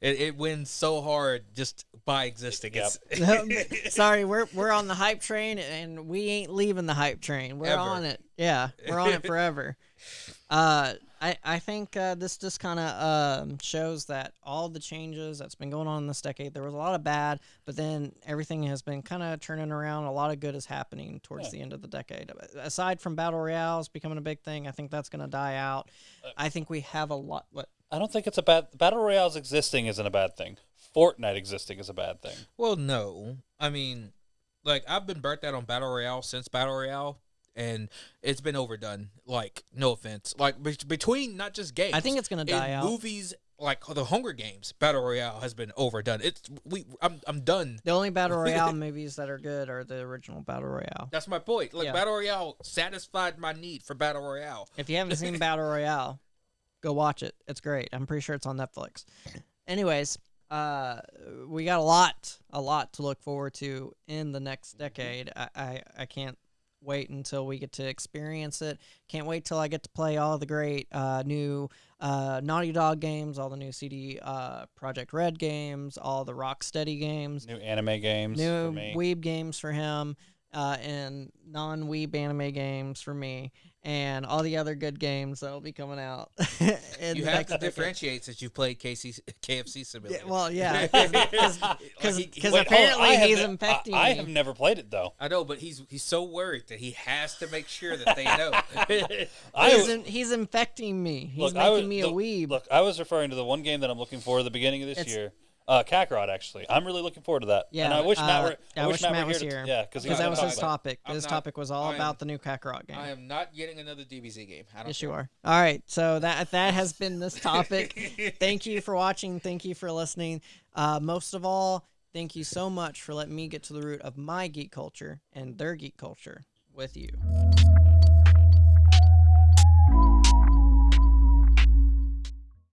Speaker 3: It wins so hard just by existing.
Speaker 2: Yep.
Speaker 3: It's,
Speaker 1: Sorry, we're on the hype train, and we ain't leaving the hype train. We're
Speaker 3: Ever.
Speaker 1: on it. Yeah, we're on it forever. I think this just kind of shows that all the changes that's been going on in this decade, there was a lot of bad, but then everything has been kind of turning around. A lot of good is happening towards the end of the decade. Aside from battle royales becoming a big thing, I think that's going to die out. I think we have a lot. What?
Speaker 2: I don't think it's a bad. Battle royales existing isn't a bad thing. Fortnite existing is a bad thing.
Speaker 3: Well, no. I mean, like, I've been burnt out on Battle Royale since Battle Royale, and it's been overdone. Like, no offense. Like, between not just games.
Speaker 1: I think it's going to die out.
Speaker 3: Movies, like the Hunger Games, Battle Royale has been overdone. I'm done.
Speaker 1: The only battle royale movies that are good are the original battle royale.
Speaker 3: That's my point. Like,
Speaker 1: Yeah.
Speaker 3: Battle Royale satisfied my need for Battle Royale.
Speaker 1: If you haven't seen battle royale, go watch it. It's great. I'm pretty sure it's on Netflix. Anyways, we got a lot to look forward to in the next decade. I can't wait until we get to experience it. Can't wait till I get to play all the great new Naughty Dog games, all the new CD Project Red games, all the Rocksteady games,
Speaker 2: New anime games
Speaker 1: new
Speaker 2: for me.
Speaker 1: Weeb games for him, and non-Weeb anime games for me, and all the other good games that'll be coming out. in
Speaker 3: You
Speaker 1: the
Speaker 3: have
Speaker 1: next
Speaker 3: to
Speaker 1: decade.
Speaker 3: differentiate since you played KFC Simulator.
Speaker 1: Yeah, well, yeah, because
Speaker 2: Wait,
Speaker 1: apparently
Speaker 2: I have
Speaker 1: he's
Speaker 2: ne-
Speaker 1: infecting
Speaker 2: I
Speaker 1: me.
Speaker 2: have never played it though.
Speaker 3: I know, but he's so worried that he has to make sure that they know.
Speaker 1: He's infecting me. He's
Speaker 2: Look, I
Speaker 1: making
Speaker 2: was-
Speaker 1: me a weeb.
Speaker 2: Look, I was referring to the one game that I'm looking for at the beginning of this
Speaker 1: It's-
Speaker 2: year. Kakarot, actually. I'm really looking forward to that.
Speaker 1: Yeah,
Speaker 2: and I wish Matt were.
Speaker 1: I wish Matt was
Speaker 2: here.
Speaker 1: here.
Speaker 2: Yeah, because
Speaker 1: that was his
Speaker 3: talk
Speaker 1: topic.
Speaker 3: I'm
Speaker 1: His
Speaker 3: not-
Speaker 1: topic was all
Speaker 3: I am-
Speaker 1: about the new Kakarot game.
Speaker 3: I am not getting another DBZ game. I don't
Speaker 1: Yes,
Speaker 3: care.
Speaker 1: you are. All right, so that has been this topic. Thank you for watching. Thank you for listening. Most of all, thank you so much for letting me get to the root of my geek culture and their geek culture with you.